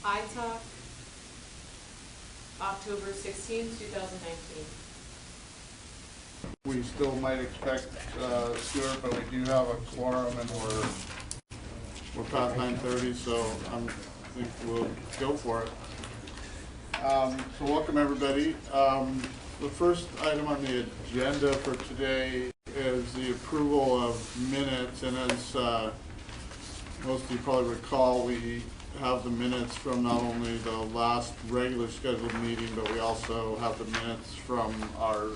ITALK, October 16, 2019. We still might expect Stuart, but we do have a quorum and we're past 9:30, so I think we'll go for it. So welcome everybody. The first item on the agenda for today is the approval of minutes, and as most of you probably recall, we have the minutes from not only the last regular scheduled meeting, but we also have the minutes from our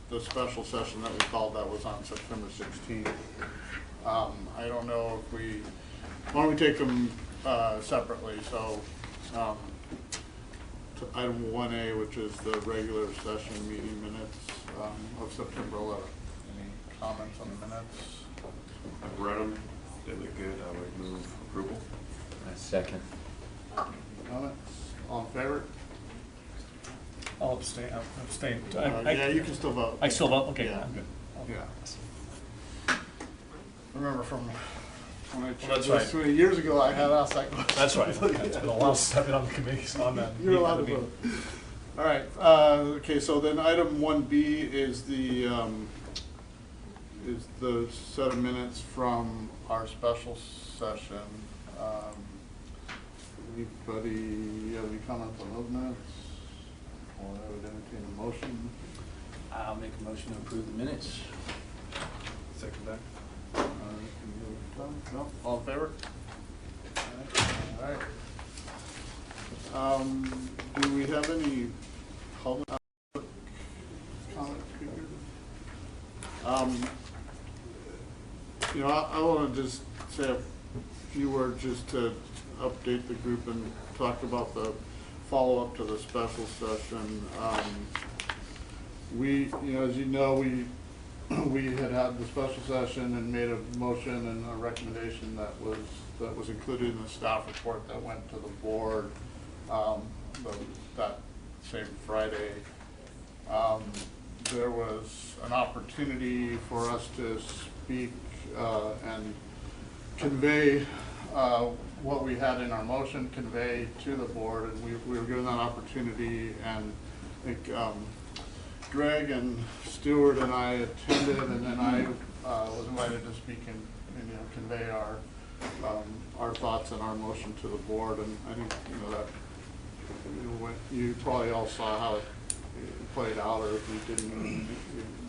the special session that we called that was on September 16th. I don't know if we, why don't we take them separately? So to item 1A, which is the regular session meeting minutes of September 11th. Any comments on the minutes? I've read them. They look good. I would move approval. Second. Comments? All in favor? I'll abstain. Abstain. Yeah, you can still vote. I still vote? Okay, Yeah. I'm good. Yeah. Remember from when I that's chose this right. 20 years ago, I had asked that question. That's right. It's been a while since I've been on the committee, so on that. You're allowed to vote. All right. Okay. So then, item 1B is the set of minutes from our special session. Anybody have any comments on those minutes? Or I would entertain a motion. I'll make a motion to approve the minutes. Second that. No? All in favor? All right. Do we have any public comment speakers? You know, I want to just say a few words just to update the group and talk about the follow-up to the special session. As you know, we had the special session and made a motion and a recommendation that was included in the staff report that went to the board that same Friday. There was an opportunity for us to speak and convey what we had in our motion, convey to the board, and we were given that opportunity, and I think Greg and Stuart and I attended, and then I was invited to speak and convey our thoughts and our motion to the board. And I think that you probably all saw how it played out, or if you didn't,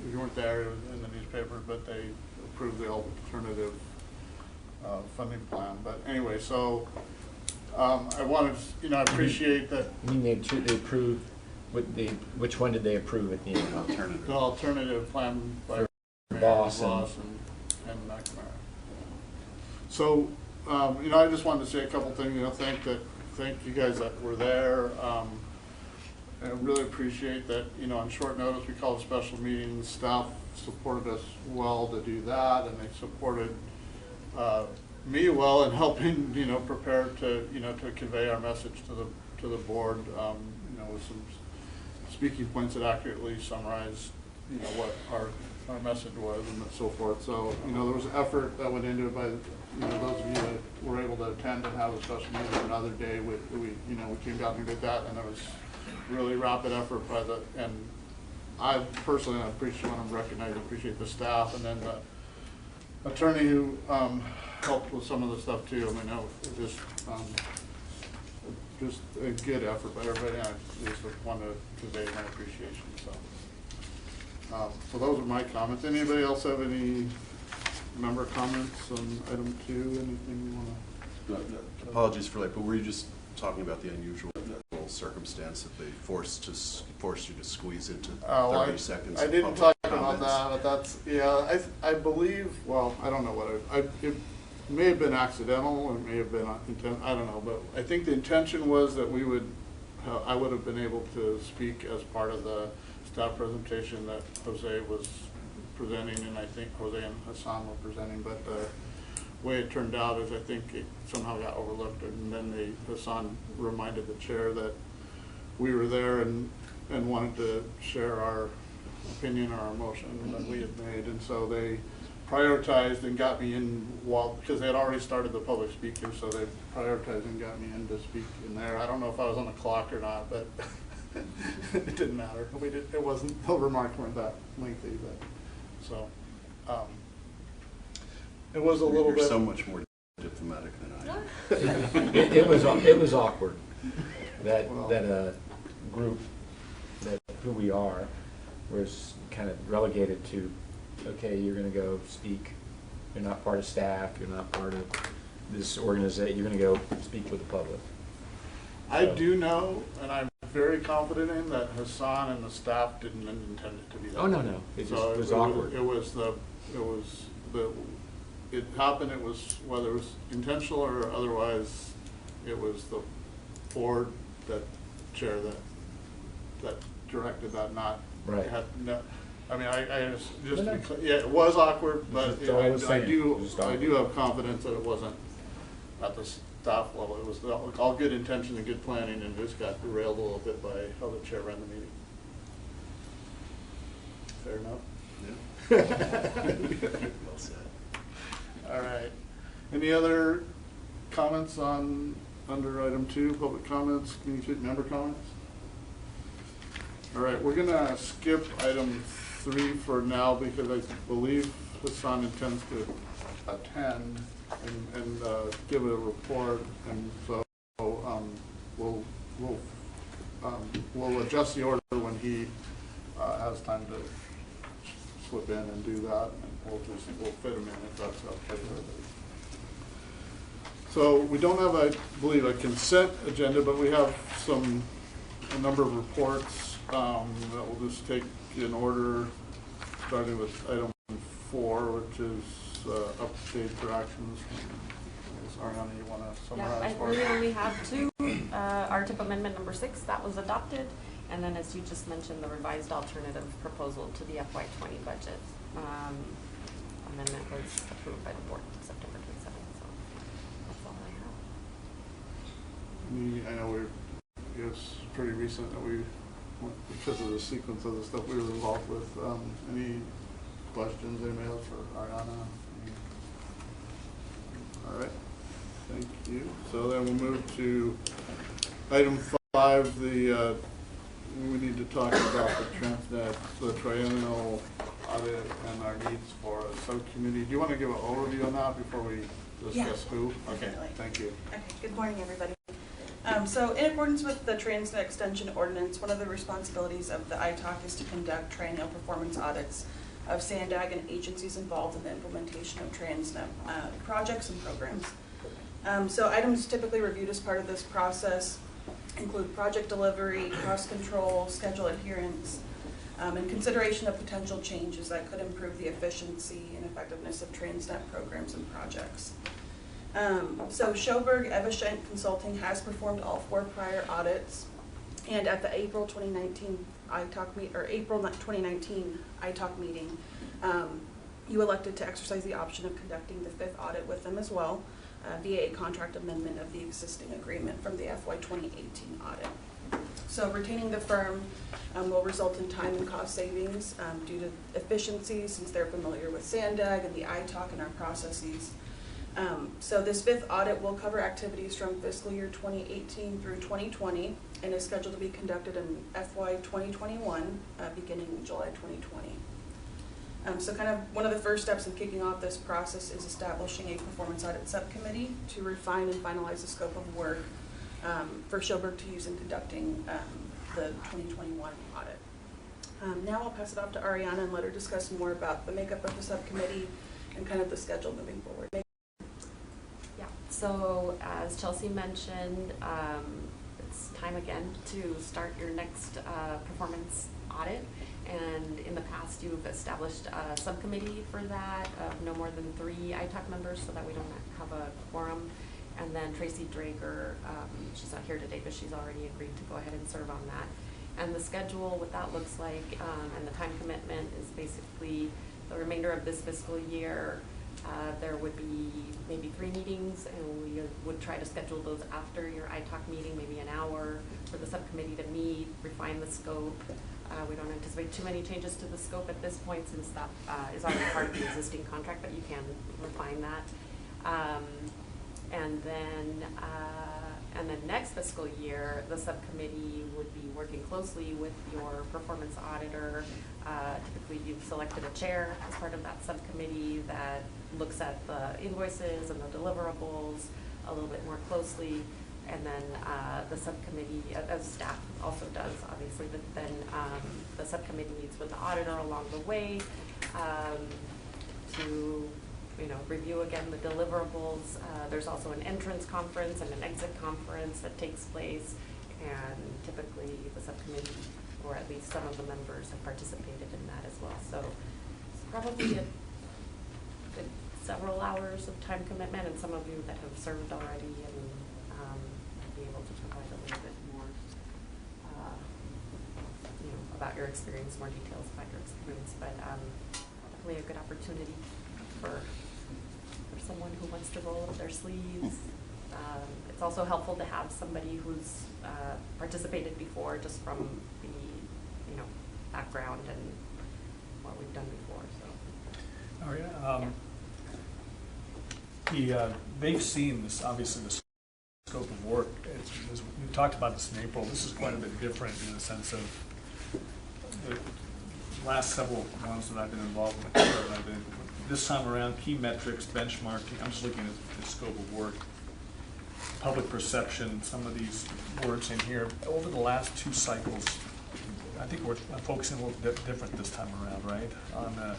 if you weren't there, it was in the newspaper. But they approved the alternative funding plan. But anyway, so I wanted, I appreciate that. You mean they approved. Which one did they approve at the end? Alternative. The alternative plan by Boss and McNamara. So, I just wanted to say a couple things. Thank you guys that were there. I really appreciate that. On short notice, we called a special meeting. Staff supported us well to do that, and they supported me well in helping, prepare to, to convey our message to the board. With some speaking points that accurately summarize, what our message was and so forth. So, there was effort that went into it by, those of you that were able to attend and have a special meeting another day. We came down and did that, and it was really rapid effort by and I personally, want to recognize and appreciate the staff, and then the attorney who helped with some of the stuff too. I mean, just a good effort by everybody, and I just want to convey my appreciation. So those are my comments. Anybody else have any member comments on item 2? Anything you want to? Apologies for late, but were you just talking about the unusual circumstance that they forced you to squeeze into 30 seconds? I didn't talk about that, but that's, I believe, well, I don't know what it may have been accidental, it may have been intent, I don't know, but I think the intention was that I would have been able to speak as part of the staff presentation that Jose was presenting, and I think Jose and Hassan were presenting, but the way it turned out is I think it somehow got overlooked, and then Hassan reminded the chair that we were there and wanted to share our opinion or our motion that we had made, and so they prioritized and got me in because they had already started the public speaking, so they prioritized and got me in to speak in there. I don't know if I was on the clock or not, but it didn't matter. It wasn't, the remarks weren't that lengthy, but, so, it was a little You're bit. so much more diplomatic than I am. It was awkward that, Well. that a group, that who we are, was kind of relegated to, okay, you're gonna go speak, you're not part of staff, you're not part of this organization, you're gonna go speak with the public. I So- do know, and I'm very confident in, that Hassan and the staff didn't intend it to be that. Oh, no, way. no. It just So was awkward. It happened, it was, whether it was intentional or otherwise, it was the board chair that directed that, not. Right. Had no, I mean, I just, No, no. yeah, it was awkward, but That's all I was I saying. do, Just I awkward. do have confidence that it wasn't at the staff level. It was all good intention and good planning, and just got derailed a little bit by how the chair ran the meeting. Fair enough? Yeah. Well said. All right. Any other comments under item 2, public comments, community member comments? All right, we're gonna skip item 3 for now because I believe Hassan intends to attend and give a report, and so we'll adjust the order when he has time to slip in and do that, and we'll fit him in if that's okay with everybody. So we don't have, I believe, a consent agenda, but we have a number of reports that we'll just take in order, starting with item 4, which is update for actions. I guess, Ariana, you want to Yeah, summarize I for us? really only have 2. RTIP amendment number 6, that was adopted. And then, as you just mentioned, the revised alternative proposal to the FY20 budget amendment was approved by the board September 27th. So that's all I have. I know it's pretty recent that we, because of the sequence of the stuff we were involved with. Any questions anybody else for Ariana? All right, thank you. So then we'll move to item 5, we need to talk about the triennial audit and our needs for a subcommittee. Do you want to give an overview on that before we discuss who? Okay, definitely. thank you. Okay, good morning, everybody. So in accordance with the Transnet Extension Ordinance, one of the responsibilities of the ITOC is to conduct triennial performance audits of SANDAG and agencies involved in the implementation of Transnet projects and programs. So items typically reviewed as part of this process include project delivery, cost control, schedule adherence, and consideration of potential changes that could improve the efficiency and effectiveness of Transnet programs and projects. So Schoberg Eveshent Consulting has performed all 4 prior audits, and at the April 2019 ITOC meeting, you elected to exercise the option of conducting the 5th audit with them as well, via a contract amendment of the existing agreement from the FY 2018 audit. So retaining the firm will result in time and cost savings due to efficiencies, since they're familiar with SANDAG and the ITOC and our processes. So this 5th audit will cover activities from fiscal year 2018 through 2020 and is scheduled to be conducted in FY 2021, beginning in July 2020. So kind of one of the first steps in kicking off this process is establishing a performance audit subcommittee to refine and finalize the scope of work for Schoberg to use in conducting the 2021 audit. Now I'll pass it off to Ariana and let her discuss more about the makeup of the subcommittee and kind of the schedule moving forward. Yeah, so as Chelsea mentioned, it's time again to start your next performance audit. And in the past, you've established a subcommittee for that of no more than 3 ITOC members so that we don't have a quorum. And then Tracy Drager, she's not here today, but she's already agreed to go ahead and serve on that. And the schedule, what that looks like, and the time commitment is basically the remainder of this fiscal year. There would be maybe 3 meetings, and we would try to schedule those after your ITOC meeting, maybe an hour for the subcommittee to meet, refine the scope, We don't anticipate too many changes to the scope at this point since that is already part of the existing contract, but you can refine that. And then next fiscal year, the subcommittee would be working closely with your performance auditor. Typically, you've selected a chair as part of that subcommittee that looks at the invoices and the deliverables a little bit more closely. And then the subcommittee, as staff also does, obviously, but then the subcommittee meets with the auditor along the way to review again the deliverables. There's also an entrance conference and an exit conference that takes place, and typically the subcommittee, or at least some of the members, have participated in that as well. So it's probably several hours of time commitment, and some of you that have served already and be able to provide a little bit more about your experience, more details about your experience, but definitely a good opportunity for someone who wants to roll up their sleeves. It's also helpful to have somebody who's participated before, just from the background and what we've done before. So. Oh yeah. They've seen this, obviously, the scope of work. We talked about this in April. This is quite a bit different in the sense of the last several ones that I've been involved with. This time around, key metrics, benchmarking. I'm just looking at the scope of work, public perception. Some of these words in here over the last two cycles. I think we're focusing a little bit different this time around, right? On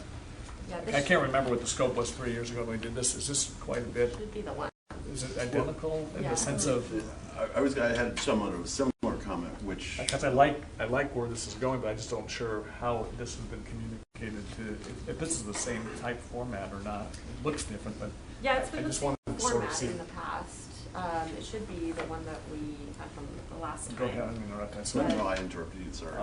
I can't remember what the scope was 3 years ago when we did this. Is this quite a bit? Should be the one. Is it identical in the sense of? I had somewhat of a similar comment, which Because I like where this is going, but I just don't sure how this has been communicated to. If this is the same type format or not, it looks different, but yeah, it's been I the just same wanted to sort of format see. in the past. It should be the one that we had from the last time. Go ahead, I didn't interrupt. no, I interrupted you, sorry.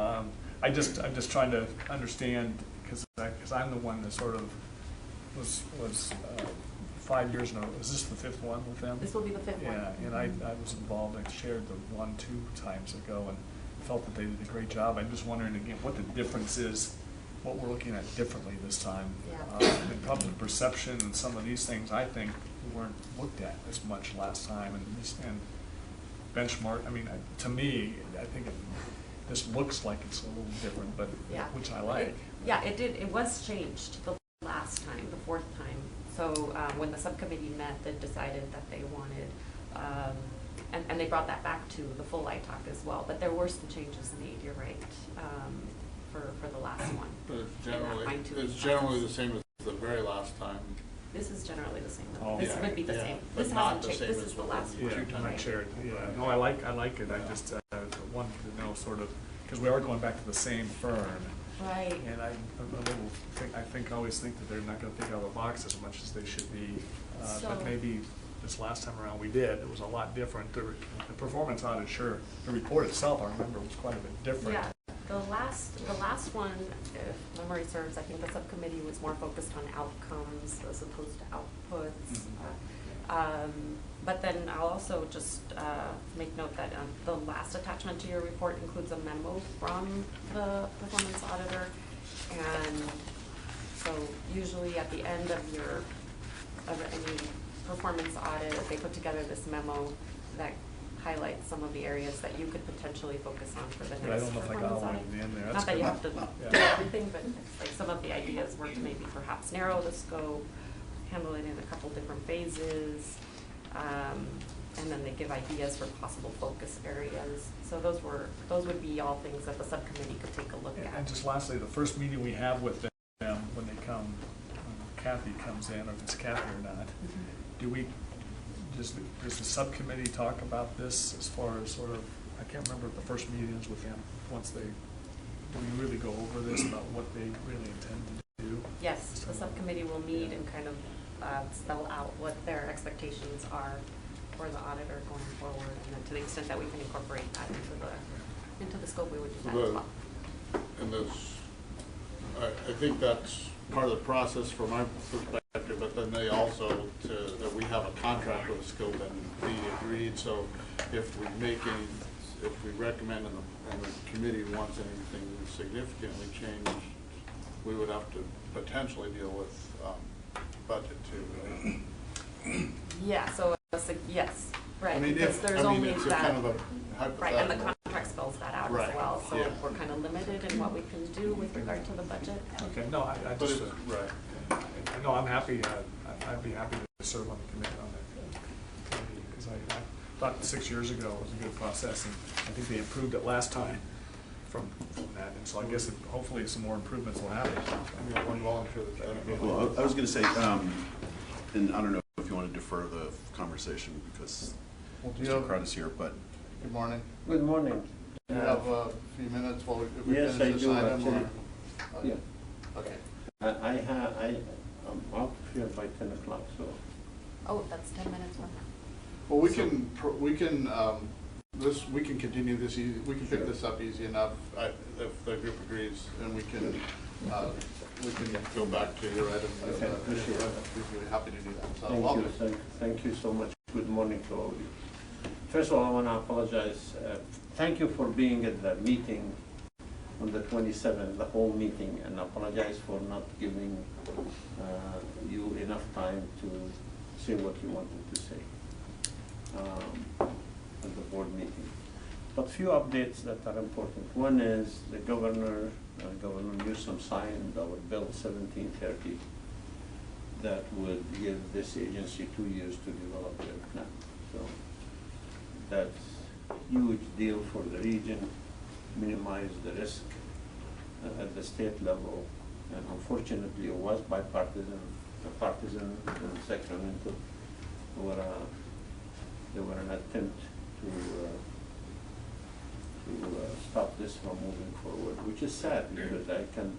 I'm just trying to understand because I'm the one that sort of was 5 years ago. Is this the fifth one with them? This will be the fifth one. Yeah, and I was involved. I chaired the 1-2 times ago and felt that they did a great job. I'm just wondering again what the difference is, what we're looking at differently this time. Yeah. In public perception and some of these things, I think weren't looked at as much last time. And benchmark. I mean, to me, I think this looks like it's a little different, but Yeah. which I like. It did. It was changed the last time, the fourth time. So when the subcommittee met, they decided that they wanted, and they brought that back to the full ITAC as well. But there were some changes made. You're right, for the last one. But it's generally the same as the very last time. This is generally the same. Oh, This yeah. would be the Yeah, same. but This not hasn't the changed. same This as is the what last we one. Yeah, and I Right. chaired. Yeah, no, I like it. I just wanted to know sort of because we are going back to the same firm. Right. And I always think that they're not going to think out of the box as much as they should be. But So- maybe this last time around we did. It was a lot different. The performance audit, sure. The report itself, I remember, was quite a bit different. Yeah. The last one, if memory serves, I think the subcommittee was more focused on outcomes as opposed to outputs. But then I'll also just make note that the last attachment to your report includes a memo from the performance auditor. And so usually at the end of any performance audit, they put together this memo that highlights some of the areas that you could potentially focus on for the next But I don't know if I got performance all audit. of it in there. That's Not that you good. have to Yeah. do everything, but it's like some of the ideas were to maybe perhaps narrow the scope, handle it in a couple different phases, and then they give ideas for possible focus areas. So those would be all things that the subcommittee could take a look at. And just lastly, the first meeting we have with them when they come, when Kathy comes in, or if it's Kathy or not, does the subcommittee talk about this as far as sort of, I can't remember if the first meeting is with them, do we really go over this about what they really intend to do? Yes, the subcommittee will meet and kind of spell out what their expectations are for the auditor going forward, and then to the extent that we can incorporate that into the scope, we would do that as well. And I think that's part of the process from my perspective, but then they also, that we have a contract with the scope and be agreed, so if we make any if we recommend and the committee wants anything significantly changed, we would have to potentially deal with budget too, right? Yeah, so, yes, right, I mean, because there's only it's a that. kind of a Right, and the hypothetical. contract spells that out Right, as well, so yeah. we're kind of limited in what we can do with regard to the budget. Okay, no, I But just, it's, right. no, I'm happy, I'd be happy to serve on the committee on that committee, because I thought 6 years ago was a good process, and I think they improved it last time from that, and so I guess hopefully some more improvements will happen. We got one volunteer that's advocating. Well, I was gonna say, and I don't know if you want to defer the conversation because Well, do you Mr. have- Crowd is here, but Good morning. Good morning. Do you have a few minutes while if we Yes, finish I this do, item? actually. Or- Yeah. Okay. I'm out here by 10 o'clock, so. Oh, that's 10 minutes from now. Well, we can continue this easy, we can pick this up easy enough, if the group agrees, and we can go back to your item. Okay, appreciate it. We'd be happy to do that, so. Thank you so much. Good morning to all of you. First of all, I want to apologize. Thank you for being at the meeting on the 27th, the whole meeting, and apologize for not giving you enough time to say what you wanted to say at the board meeting. But few updates that are important. One is the Governor Newsom signed our Bill 1730 that would give this agency 2 years to develop their plan. So that's a huge deal for the region, minimize the risk at the state level. And unfortunately, it was bipartisan, partisan in Sacramento. There were an attempt to stop this from moving forward, which is sad because I can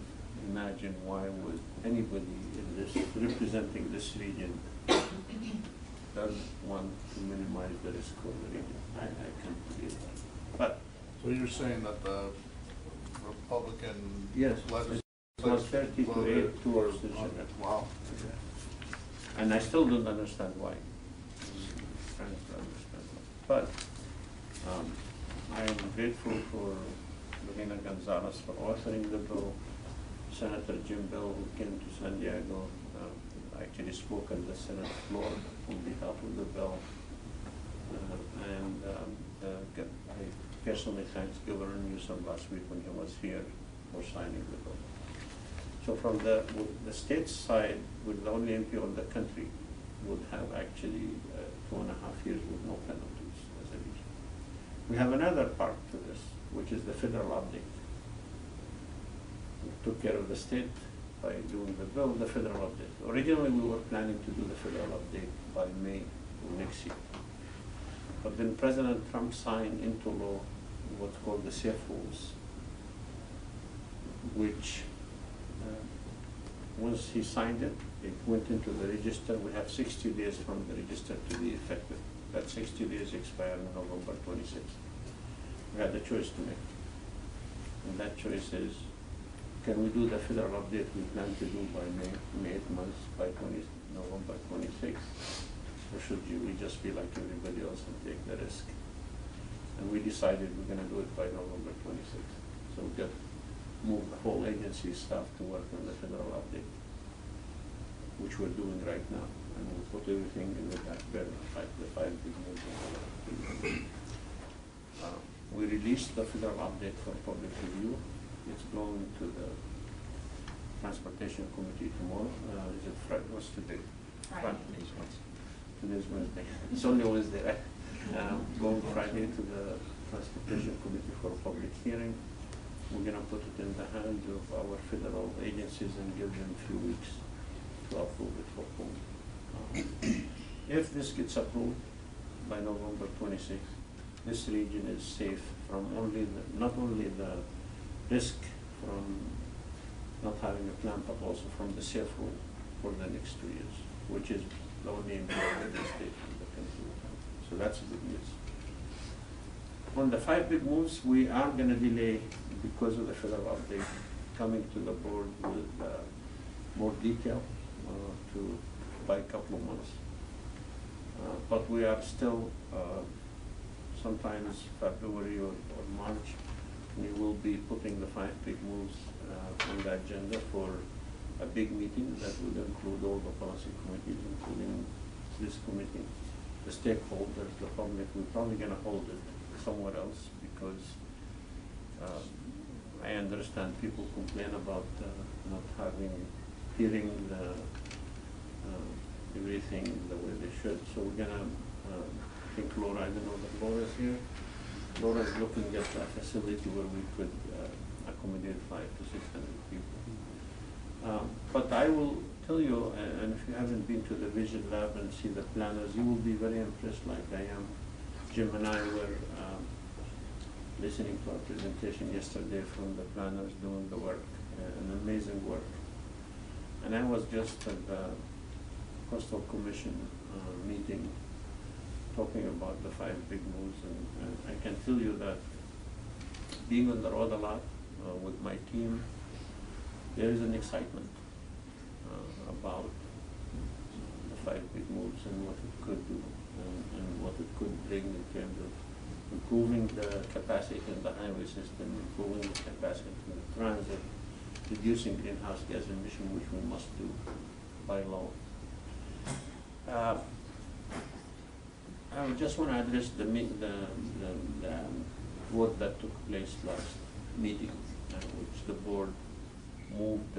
imagine why would anybody in this representing this region does want to minimize the risk for the region. I can't believe that. But So you're saying that the Republican yes, legislature it was 30 to 8 towards the Senate. Wow. And I still don't understand why. I'm trying to understand why. But I am grateful for Lorena Gonzalez for authoring the bill. Senator Jim Bell, who came to San Diego, actually spoke on the Senate floor on behalf of the bill. I personally thank Governor Newsom last week when he was here for signing the bill. So from the state side, with the only MP on the country, would have actually 2.5 years with no penalties as a region. We have another part to this, which is the federal update. We took care of the state by doing the bill, the federal update. Originally, we were planning to do the federal update by May of next year. But then President Trump signed into law what's called the safe rules, which once he signed it, it went into the register. We have 60 days from the register to be effective. That 60 days expire on November 26th. We had a choice to make. And that choice is, can we do the federal update we plan to do by May 8 months, by November 26th? Or should we just be like everybody else and take the risk? And we decided we're going to do it by November 26th. So we got move the whole agency staff to work on the federal update, which we're doing right now. And we'll put everything in the back burner, like the 5 big moves. We released the federal update for public review. It's going to the Transportation Committee tomorrow. Is it Friday? What's today? Friday. Today's Wednesday. It's only Wednesday, right? Going Friday to the Transportation Committee for a public hearing. We're going to put it in the hands of our federal agencies and give them a few weeks to approve it for full. If this gets approved by November 26th, this region is safe from not only the risk from not having a plan, but also from the safe rule for the next 2 years, which is the only important state in the country. So that's good news. On the 5 big moves, we are going to delay because of the federal update coming to the board with more detail by a couple of months. But we are still sometimes February or March, we will be putting the 5 big moves on the agenda for a big meeting that would include all the policy committees, including this committee, the stakeholders, the public. We're probably going to hold it somewhere else because I understand people complain about not hearing everything the way they should. So we're going to, I think Laura, I don't know that Laura's here. Laura's looking at a facility where we could accommodate 500 to 600 people. But I will tell you, and if you haven't been to the Vision Lab and see the planners, you will be very impressed like I am. Jim and I were listening to a presentation yesterday from the planners doing the work, an amazing work. And I was just at the Coastal Commission meeting talking about the 5 big moves, and I can tell you that being on the road a lot with my team, there is an excitement about the 5 big moves and what it could do and what it could bring in terms of improving the capacity in the highway system, improving the capacity in the transit, reducing greenhouse gas emission, which we must do by law. I just want to address the vote that took place last meeting, which the board moved,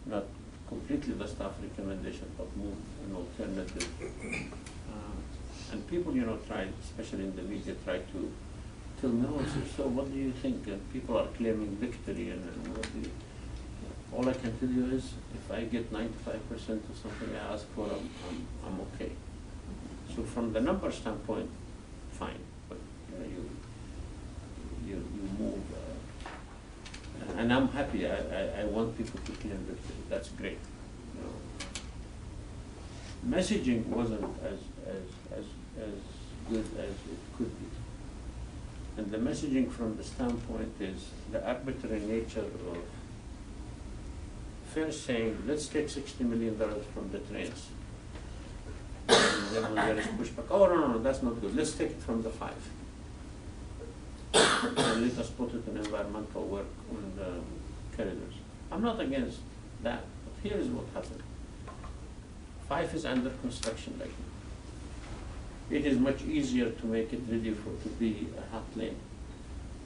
not completely the staff recommendation, but moved an alternative. And people, tried, especially in the media, tried to tell me, so what do you think? And people are claiming victory, and what do you? All I can tell you is, if I get 95% of something I ask for, I'm okay. So from the number standpoint, fine, but you move, and I'm happy. I want people to claim victory. That's great. Messaging wasn't as good as it could be. And the messaging from the standpoint is the arbitrary nature of first saying, let's take $60 million from the trains. And then when there is pushback, oh, no, that's not good. Let's take it from the 5. And let us put it in environmental work on the corridors. I'm not against that, but here is what happened. 5 is under construction right now. It is much easier to make it ready to be a hot lane.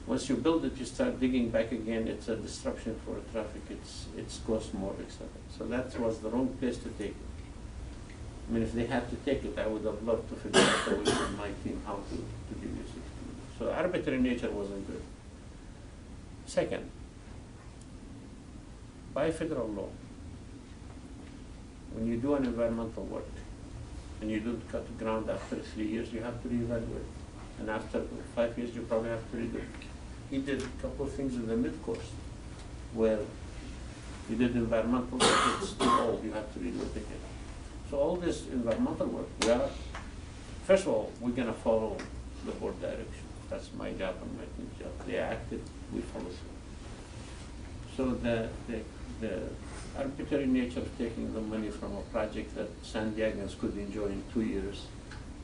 Once you build it, you start digging back again. It's a disruption for traffic. It's cost more, etc. So that was the wrong place to take it. I mean, if they had to take it, I would have loved to figure out a way with my team how to give you 60. So arbitrary nature wasn't good. Second, by federal law, when you do an environmental work and you don't cut the ground after 3 years, you have to reevaluate. And after 5 years, you probably have to redo it. He did a couple of things in the Midcoast where you did environmental work, it's too old, you have to redo it again. So all this environmental work, first of all, we're going to follow the board direction. That's my job and my team's job. They acted, we follow through. So the arbitrary nature of taking the money from a project that San Diegans could enjoy in 2 years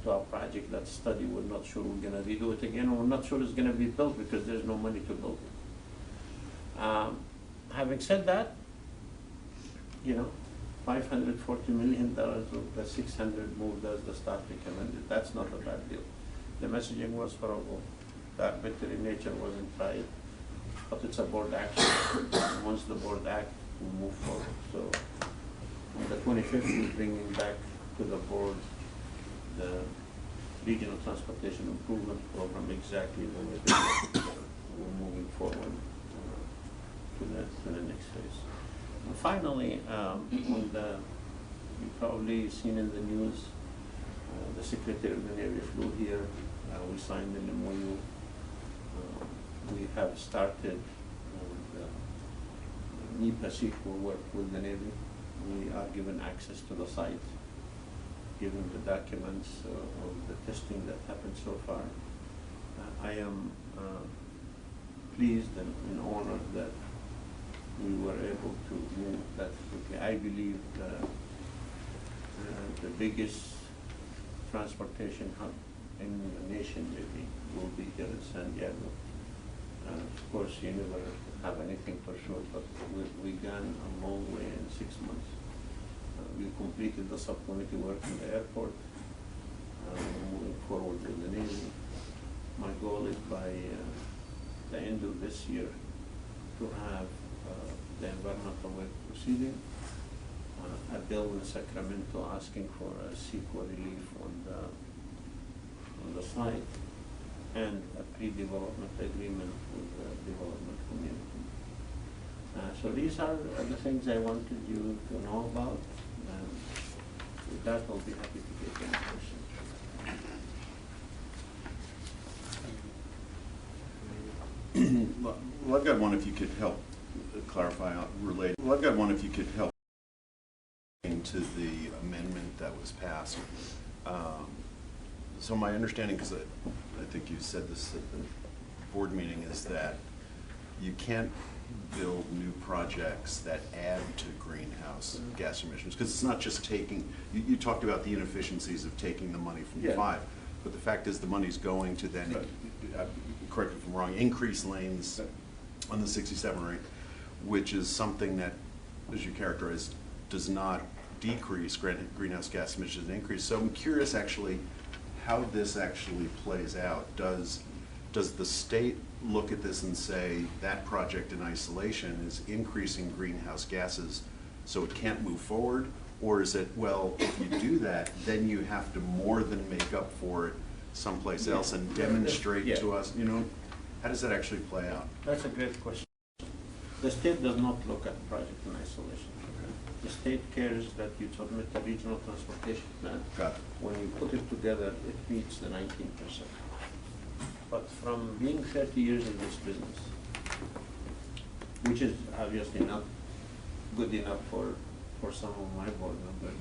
to a project that study, we're not sure we're going to redo it again, or we're not sure it's going to be built because there's no money to build it. Having said that, $540 million of the 600 moved as the staff recommended. That's not a bad deal. The messaging was horrible. The arbitrary nature wasn't right, but it's a board action. Once the board acts, we move forward. So on the 25th, we're bringing back to the board the Regional Transportation Improvement Program, exactly the way we're moving forward to the next phase. And finally, you've probably seen in the news, the Secretary of the Navy flew here. We signed an MOU. We have started NEPA sequel work with the Navy. We are given access to the site, given the documents of the testing that happened so far. I am pleased and honored that we were able to move that quickly. I believe the biggest transportation hub in the nation maybe will be here in San Diego. Of course, you never have anything for sure, but we gone a long way in 6 months. We completed the subcommittee work in the airport. We're moving forward with the Navy. My goal is by the end of this year to have the environmental work proceeding, a bill in Sacramento asking for a CEQA relief on the site, and a pre-development agreement with the development community. So these are the things I wanted you to know about. With that, I'll be happy to take any questions. Well, I've got one if you could help clarify, relate. Well, I've got one if you could help to the amendment that was passed. So my understanding, because I think you said this at the board meeting, is that you can't build new projects that add to greenhouse gas emissions, because it's not just taking, you talked about the inefficiencies of taking the money from 5, but the fact is the money's going to then, correct me if I'm wrong, increase lanes on the 67 rate, which is something that, as you characterize, does not decrease greenhouse gas emissions, increase. So I'm curious actually how this actually plays out. Does the state look at this and say that project in isolation is increasing greenhouse gases so it can't move forward? Or is it, well, if you do that, then you have to more than make up for it someplace else and demonstrate to us, you know, how does that actually play out? That's a great question. The state does not look at the project in isolation. The state cares that you submit a regional transportation plan. Got it. When you put it together, it meets the 19%. But from being 30 years in this business, which is obviously not good enough for some of my board members,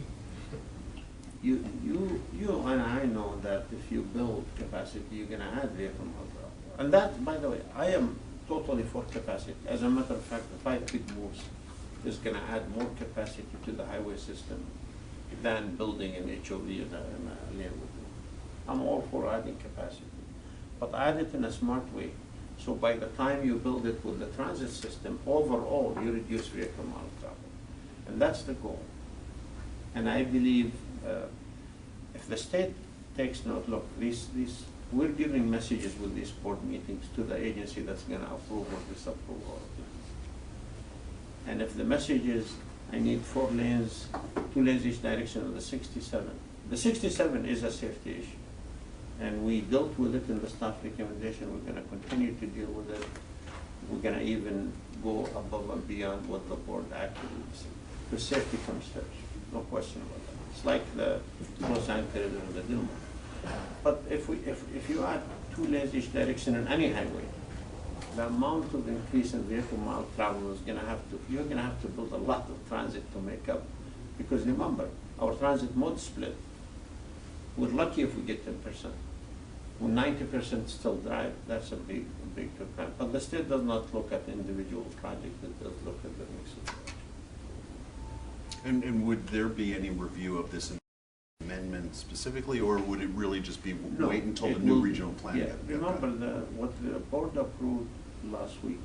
you and I know that if you build capacity, you're going to add vehicle miles. And that, by the way, I am totally for capacity. As a matter of fact, the 5 big moves is going to add more capacity to the highway system than building an HOV and a lane would do. I'm all for adding capacity, but add it in a smart way. So by the time you build it with the transit system, overall you reduce vehicle mile travel, and that's the goal. And I believe if the state takes note, look, we're giving messages with these board meetings to the agency that's going to approve or disapprove all of this. And if the message is, I need 4 lanes, 2 lanes each direction of the 67. The 67 is a safety issue. And we dealt with it in the staff recommendation. We're going to continue to deal with it. We're going to even go above and beyond what the board actually said. Because safety comes first, no question about that. It's like the Los Angeles or the Dilma. But if you add 2 lanes each direction on any highway, the amount of increase in vehicle mile travel is going to have to, you're going to have to build a lot of transit to make up. Because remember, our transit mode split. We're lucky if we get 10%. When 90% still drive, that's a big problem. But the state does not look at the individual project, it does look at the mix of projects. And would there be any review of this amendment specifically, or would it really just be wait until the new regional plan? Yeah, remember what the board approved last week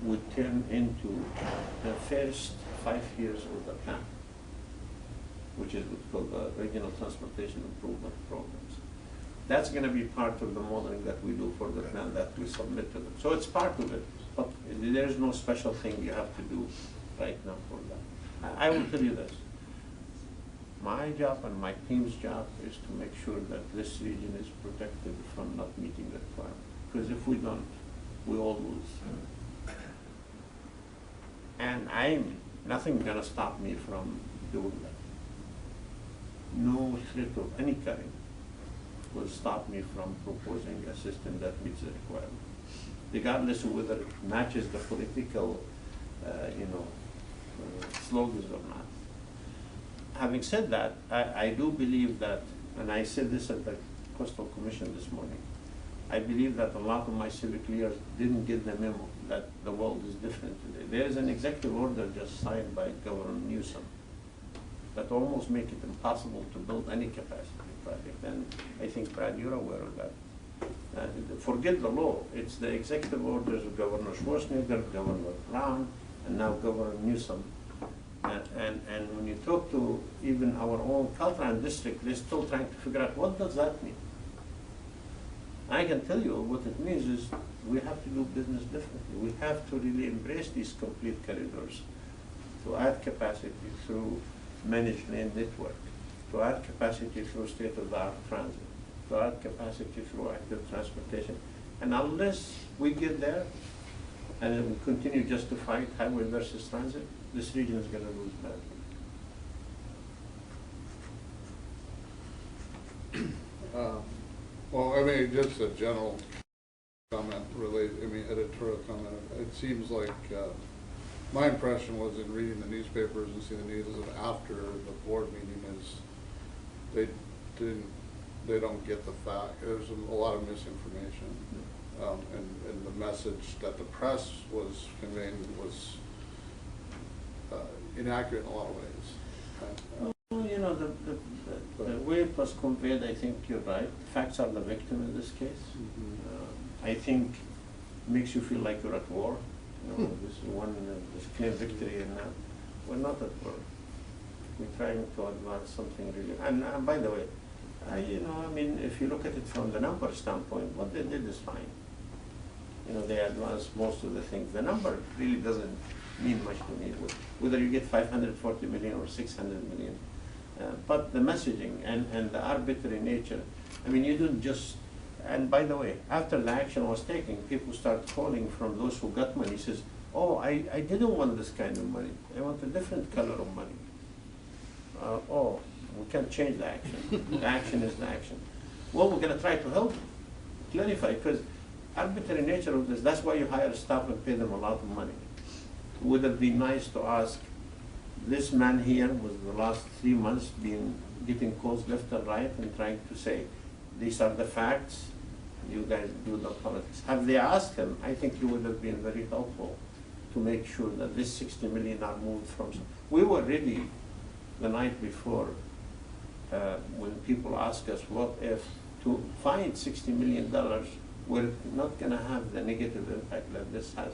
would turn into the first 5 years of the plan, which is what's called the Regional Transportation Improvement Programs. That's going to be part of the modeling that we do for the plan that we submit to them. So it's part of it, but there's no special thing you have to do right now for that. I will tell you this. My job and my team's job is to make sure that this region is protected from not meeting the requirement. Because if we don't, we all lose. And nothing's going to stop me from doing that. No threat of any kind will stop me from proposing a system that meets the requirement, regardless of whether it matches the political, slogans or not. Having said that, I do believe that, and I said this at the Coastal Commission this morning, I believe that a lot of my civic leaders didn't get the memo that the world is different today. There is an executive order just signed by Governor Newsom that almost make it impossible to build any capacity. project, and I think, Brad, you're aware of that. Forget the law, it's the executive orders of Governor Schwarzenegger, Governor Brown, and now Governor Newsom. And when you talk to even our own Caltrans district, they're still trying to figure out what does that mean. I can tell you what it means is we have to do business differently. We have to really embrace these complete corridors, to add capacity through managed lane network, to add capacity through state-of-the-art transit, to add capacity through active transportation. And unless we get there and then we continue just to fight highway versus transit, this region is going to lose badly. Well, I mean, just a general comment related, I mean, editorial comment. It seems like, my impression was in reading the newspapers and seeing the news after the board meeting is they don't get the fact, there's a lot of misinformation. And the message that the press was conveying was inaccurate in a lot of ways. Well, you know, the way it was conveyed, I think you're right. Facts are the victim in this case. I think makes you feel like you're at war. You know, this one, this clear victory, and we're not at war. We're trying to advance something really. And by the way, you know, I mean, if you look at it from the number standpoint, what they did is fine. You know, they advanced most of the things. The number really doesn't mean much to me, whether you get 540 million or 600 million. But the messaging and the arbitrary nature, I mean, you don't just, and by the way, after the action was taken, people start calling from those who got money, says, oh, I didn't want this kind of money. I want a different color of money. Oh, we can't change the action. The action is the action. Well, we're going to try to help clarify, because arbitrary nature of this, that's why you hire staff and pay them a lot of money. Would it be nice to ask, this man here was the last 3 months getting calls left and right and trying to say, these are the facts, you guys do the politics. Have they asked him? I think he would have been very helpful to make sure that this 60 million are moved from. We were ready the night before when people ask us, what if to find $60 million, we're not going to have the negative impact that this has.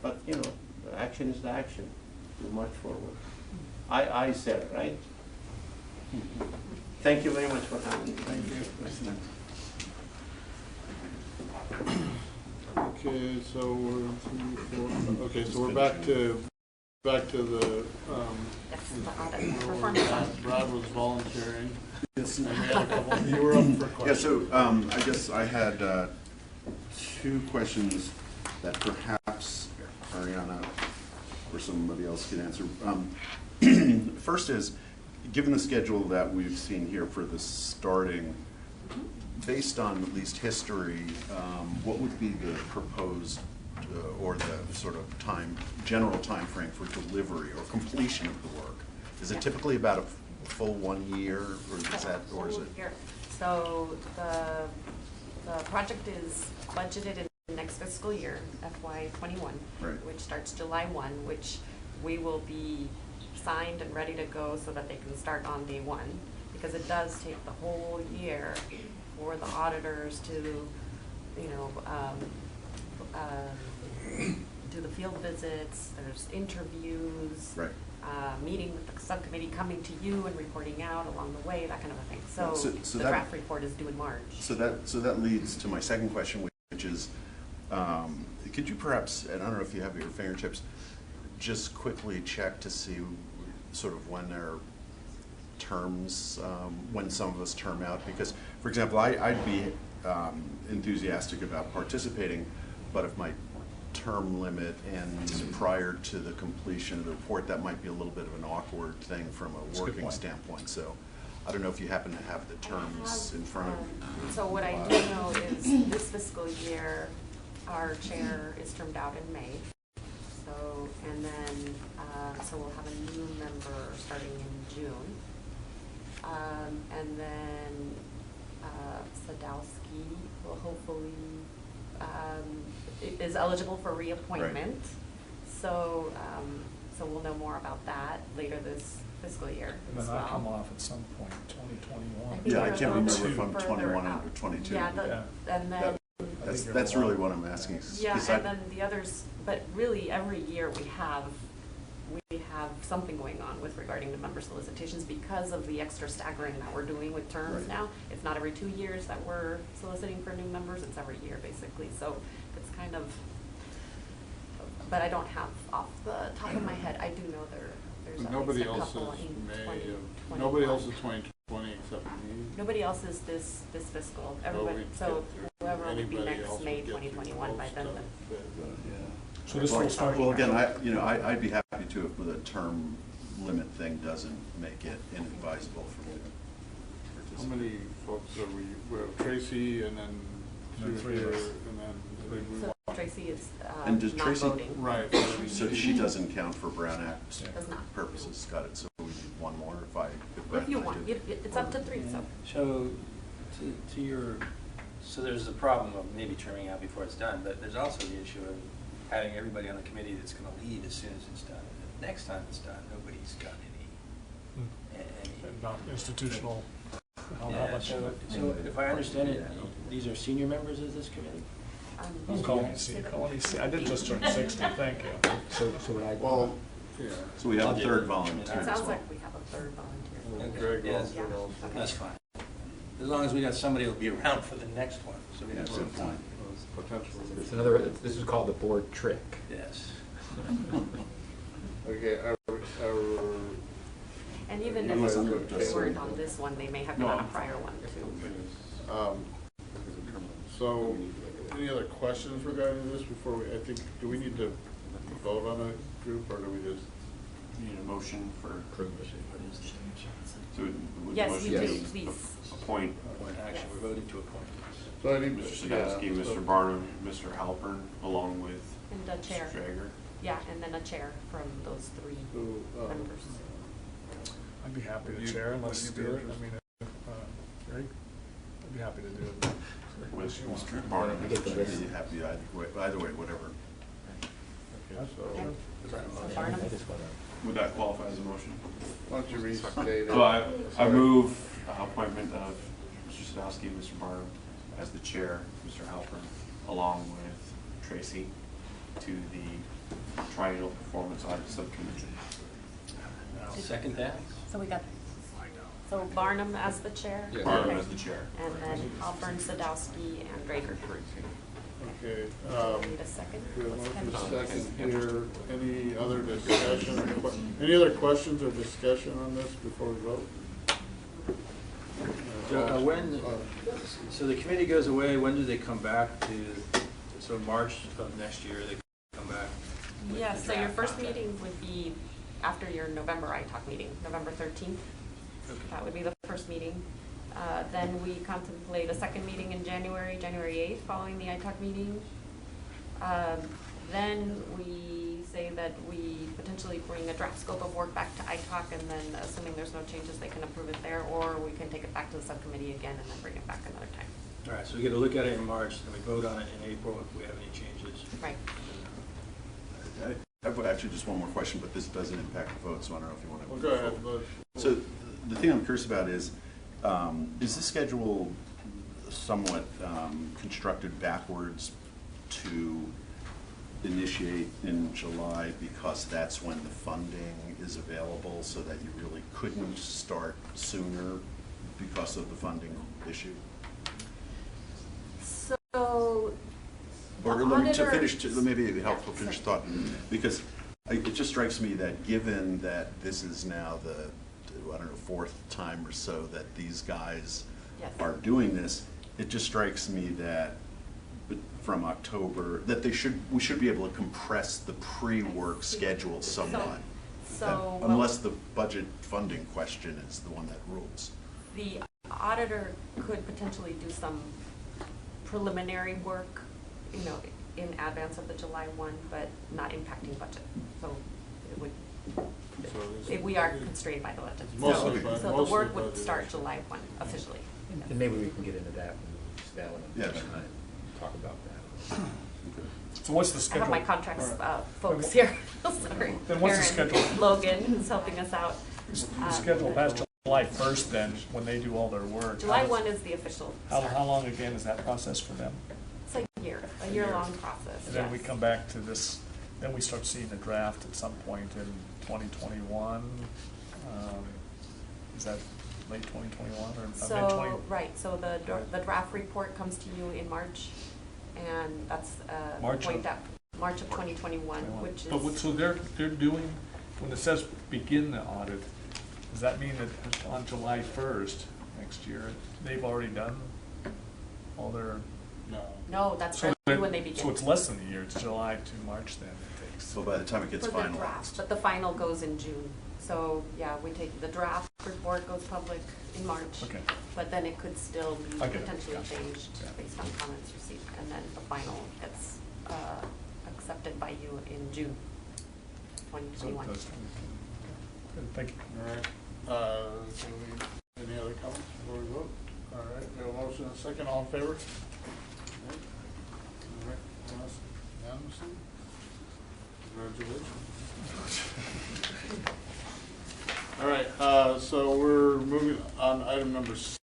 But, you know, the action is the action. We march forward. I said, right? Thank you very much for having me. Thank you. Okay, so we're 3, 4. Okay, so we're back to the. Yes, the audit performance audit. Brad was volunteering. Yes. And we had a couple. You were up for questions. Yeah, so I guess I had 2 questions that perhaps Ariana or somebody else could answer. First is, given the schedule that we've seen here for the starting, based on at least history, what would be the proposed or the sort of general time frame for delivery or completion of the work? Is it typically about a full 1 year, or is that, or is it? So the project is budgeted in the next fiscal year, FY21, Right. which starts July 1, which we will be signed and ready to go so that they can start on day 1, because it does take the whole year for the auditors to, you know, do the field visits, there's interviews, Right. Meeting with the subcommittee, coming to you and reporting out along the way, that kind of a thing. So So the that- draft report is due in March. So that leads to my second question, which is, could you perhaps, and I don't know if you have at your fingertips, just quickly check to see sort of when their terms, when some of us term out? Because, for example, I'd be enthusiastic about participating, but if my term limit ends prior to the completion of the report, that might be a little bit of an awkward thing from a working standpoint. So I don't know if you happen to have the terms in front of you. So what I do know is this fiscal year, our chair is termed out in May. So, and then, so we'll have a new member starting in June. And then Sadowski will hopefully, is eligible for reappointment. Right. So, so we'll know more about that later this fiscal year And as then well. I come off at some point, 2021. think Yeah, I we're a can't little remember if I'm further 21 out. or 22. Yeah, Yeah. and then, That's really what I'm asking. yeah, 'cause and then the others, but really every year we have something going on with regarding to member solicitations because of the extra staggering that we're doing with terms Right. now. It's not every 2 years that we're soliciting for new members, it's every year basically, so it's kind of, but I don't have off the top of my head, I do know there's at Nobody least a else couple is in May 2021. of, nobody else is 2020 except me. Nobody else is this fiscal, everybody, we'd so get through- whoever would be anybody next else May would get through 2021 by most then. of then- it. So this will start. Well, again, I'd be happy to if the term limit thing doesn't make it inadvisable for me to How participate. many folks are we have Tracy and then And then two three of here, us. and then we So want. Tracy is And does not Tracy- voting. Right. So she doesn't count for Brown Act Yeah. Does not. purposes, got it, so we need one more If you want, it's up to 3, so. So, to your, so there's the problem of maybe trimming out before it's done, but there's also the issue of having everybody on the committee that's gonna leave as soon as it's done. And the next time it's done, nobody's got And not institutional. I don't know how Yeah, much so, of it. so if I understand it, these are senior members of this committee? Don't call me senior, call me I did just turn 60, thank you. So what I. Well, yeah. So we have a third It volunteer It as sounds well. like we have a third volunteer. And Greg Yes. also Yeah. knows. That's fine. As long as we got somebody who'll be around for the next one, so we have Good some point. time. Potential. It's another, this is called the board trick. Yes. Okay, And even Unless I'm if gonna they just- weren't on this one, they may have been on a prior one too. So, any other questions regarding this before we, I think, do we need to vote on a group, or do we just? Need a motion for, so would the Yes, motion you do, be please. appoint Actually, we're voting to appoint. So I need. Mr. Sadowski, yeah, so- Mr. Barnum, Mr. Halpern, along with And a chair. Mr. Drager? Yeah, and then a chair from those 3 Who, members. I'd be happy Would to you- chair unless would you be Stuart, I interested? mean, Greg, I'd be happy to do it. With You want. Mr. Barnum. I get the list. Be happy either way, whatever. Okay, so, Okay. Is that a So motion? Barnum? I just wanna. Would that qualify as a motion? why don't you restate it? So I Sorry. move appointment of Mr. Sadowski and Mr. Barnum as the chair, Mr. Halpern, along with Tracy, to the Triennial Performance Audit Subcommittee. I'll second that. So we got, so Barnum as the chair? Barnum Okay. as the chair. And then Halpern, Sadowski, and Drager. Okay, Need a second? we have Let's motion kind of- second here. Any other discussion, or any other questions or discussion on this before we vote? So the committee goes away, when do they come back to, so March of next year, they come back? with Yes, the so your draft first contract? meeting would be after your November ITALK meeting, November 13th. That would be the first meeting. Then we contemplate a second meeting in January 8th, following the ITALK meeting. Then we say that we potentially bring a draft scope of work back to ITALK, and then assuming there's no changes, they can approve it there, or we can take it back to the subcommittee again and then bring it back another time. All right, so we get to look at it in March, and we vote on it in April if we have any changes. Right. I have actually just one more question, but this doesn't impact the vote, so I don't know if you want to. Well, go ahead. So the thing I'm curious about is this schedule somewhat constructed backwards to initiate in July because that's when the funding is available, so that you really couldn't start sooner because of the funding issue? So. Or the let me auditor- maybe it'd be helpful to finish thought, because it just strikes me that given that this is now the, I don't know, 4th time or so that these guys Yes. are doing this, it just strikes me that from October, that we should be able to compress the pre-work schedule somewhat. So. well, Unless the budget funding question is the one that rules. The auditor could potentially do some preliminary work, in advance of the July 1, but not impacting budget. So it would, we are constrained by the budget. Mostly So budget. the Mostly work would budget. start July 1 officially. And maybe we can get into that when we sit down Yeah. and talk about that. So what's the I schedule? have my contracts All right. folks here. Sorry. Then what's the Karen, schedule? Logan, who's helping us out. Schedule past July 1st then, when they do all their work. July 1 is the official start. How long again is that process for them? It's a year-long process, And then we yes. come back to this, then we start seeing a draft at some point in 2021. Is that late 2021 or mid-20? So, right, so the draft report comes to you in March, and that's the March point of- that, March of 2021, which But is, so they're doing, when it says begin the audit, does that mean that on July 1st next year, they've already done all their? no, that's So when they begin. So it's less than a year, it's July to March then it takes. So by the time it gets For the draft, finalized. but the final goes in June. So, yeah, we take, the draft report goes public in March. Okay. But then it could still be I get it, potentially yeah. changed Yeah. based on comments received. And then the final gets accepted by you in June So it 2021. does. Good, thank you. All right, any other comments before we vote? All right, we have a motion and a second, all in favor? All right, unanimously? Congratulations. All right, so we're moving on, item number 6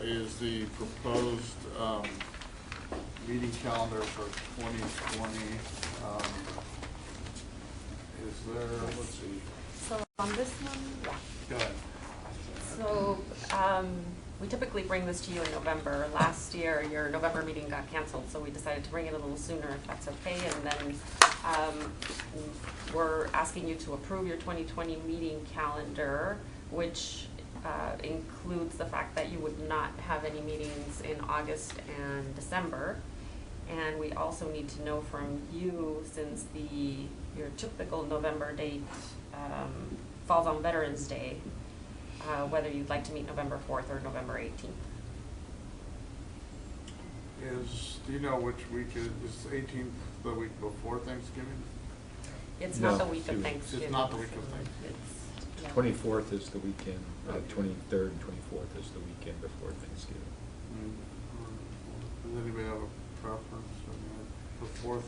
is the proposed meeting calendar for 2020. Is there, let's see, So on this one, yeah. go ahead. So, we typically bring this to you in November. Last year, your November meeting got canceled, so we decided to bring it a little sooner if that's okay. And then, we're asking you to approve your 2020 meeting calendar, which includes the fact that you would not have any meetings in August and December. And we also need to know from you, since your typical November date falls on Veterans Day, whether you'd like to meet November 4th or November 18th. Do you know which week is 18th, the week before Thanksgiving? It's No, not the week of it's Thanksgiving. It's not the week of Thanksgiving. It's- yeah. 24th is the weekend, Okay. 23rd and 24th is the weekend before Thanksgiving. Does anybody have a preference? I mean, the 4th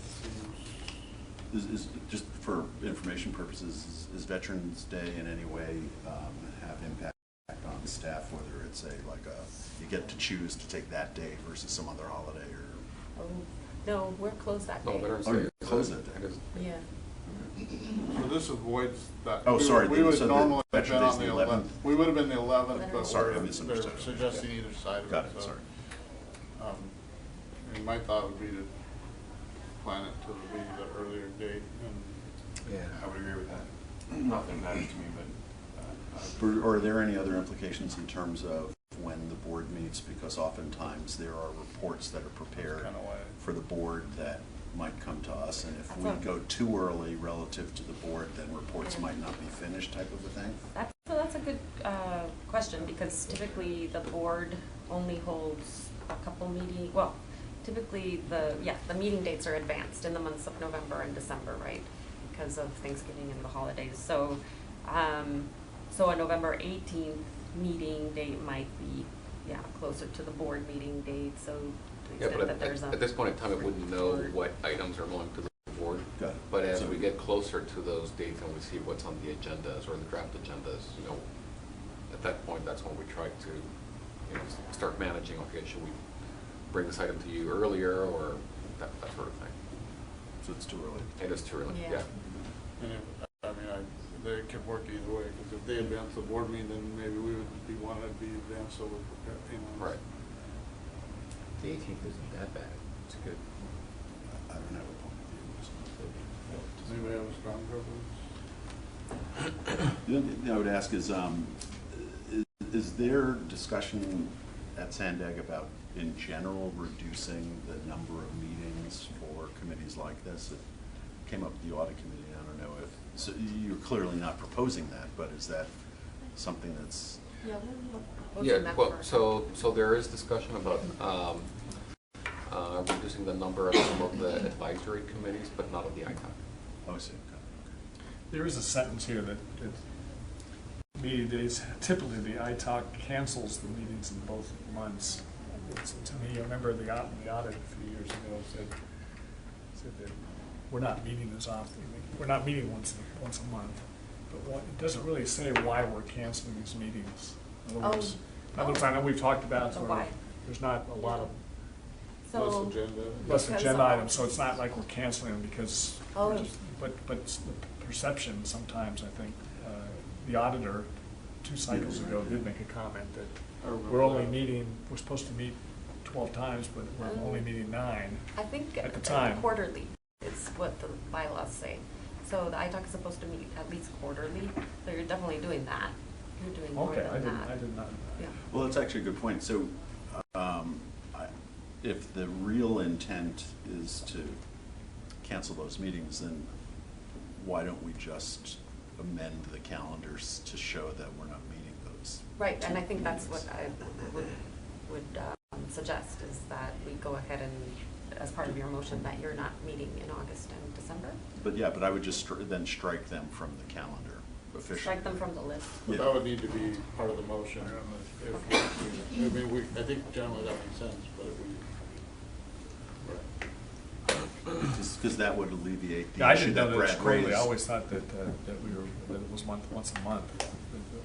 seems, Is just for information purposes, is Veterans Day in any way have impact on staff, whether it's you get to choose to take that day versus some other holiday or? Oh, no, we're closed that No, day. Veterans Oh, Day you're is- closed that day. it is- Yeah. so this avoids that. Oh, sorry, We would so the normally have been Veterans Day's on the the 11th? 11th. We would have been the 11th, but Sorry, I they're misunderstood. suggesting either side of it. Got it, so, sorry. And my thought would be to plan it to be the earlier date. And Yeah. I would agree with that. Not that it matters to me, but. Are there any other implications in terms of when the board meets? Because oftentimes there are reports that are prepared That's kinda why- for the board that might come to us, and if That's we what- go too early relative to the board, then reports might not be finished, type of a thing? That's a good question, because typically the board only holds a couple meetings, well, typically the meeting dates are advanced in the months of November and December, right? Because of Thanksgiving and the holidays. So, so a November 18th meeting date might be, closer to the board meeting date, so to the Yeah, extent but that there's a. at this point in time, it wouldn't know what items are going to the board. Got it. But as So- we get closer to those dates and we see what's on the agendas or the draft agendas, at that point, that's when we try to, start managing, okay, should we bring this item to you earlier or that sort of thing. So it's too early? It is too early, Yeah. yeah. And they could work either way, because if they advance the board meeting, then maybe we would be wanting to be advanced, so we're prepared, Right. The 18th isn't that bad. It's good. I don't have a point of Does anybody have a strong preference? view. The other thing I would ask is there discussion at Sandag about, in general, reducing the number of meetings for committees like this? It came up with the audit committee. I don't know if, so you're clearly not proposing that, but is that something that's? Yeah, we'll Yeah, that well, first. so there is discussion about reducing the number of some of the advisory committees, but not of the ITOC. Oh, I see. There is a sentence here that meeting days, typically the ITOC cancels the meetings in both months. To me, I remember the audit a few years ago said that we're not meeting as often, we're not meeting once a month, But it doesn't really say why we're canceling these meetings. In other Oh. words, I know we've talked about The sort why. of, there's not a lot of So. Less agenda. less because agenda of- items, so it's not like we're canceling them because, Oh. but it's the perception sometimes, I think, the auditor 2 cycles ago did make a comment that I remember we're only that. meeting, we're supposed to meet 12 times, but we're only meeting 9. I think At the time. quarterly is what the bylaws say. So the ITAC is supposed to meet at least quarterly, so you're definitely doing that. You're doing more Okay, than that. I did not. Yeah. Well, that's actually a good point. So, if the real intent is to cancel those meetings, then why don't we just amend the calendars to show that we're not meeting those? Right, and I think that's meetings? what I would suggest, is that we go ahead and, as part of your motion, that you're not meeting in August and December. But yeah, but I would just then strike them from the calendar officially. Strike them from the list. But that would need to be part of the motion. I mean, I think generally that makes sense, but if we. Because that would alleviate Yeah, the I issue didn't know that that it's Brad quarterly. I raised. always thought that it was once a month. That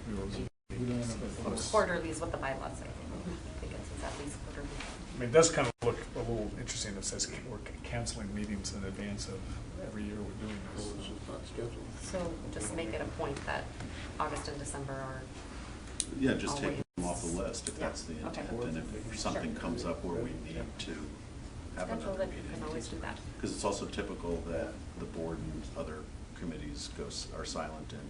we were- Quarterly is what the bylaws say. I think it's at least quarterly. I mean, it does kind of look a little interesting. It says we're canceling meetings in advance of every year we're doing Well, this. it's just not scheduled. So just make it a point that August and December are. Yeah, just take always- them off the list if Yeah, that's the okay. intent. And if something Sure. comes up where we need to have Schedule another it, you meeting. can always do that. Because it's also typical that the board and other committees are silent in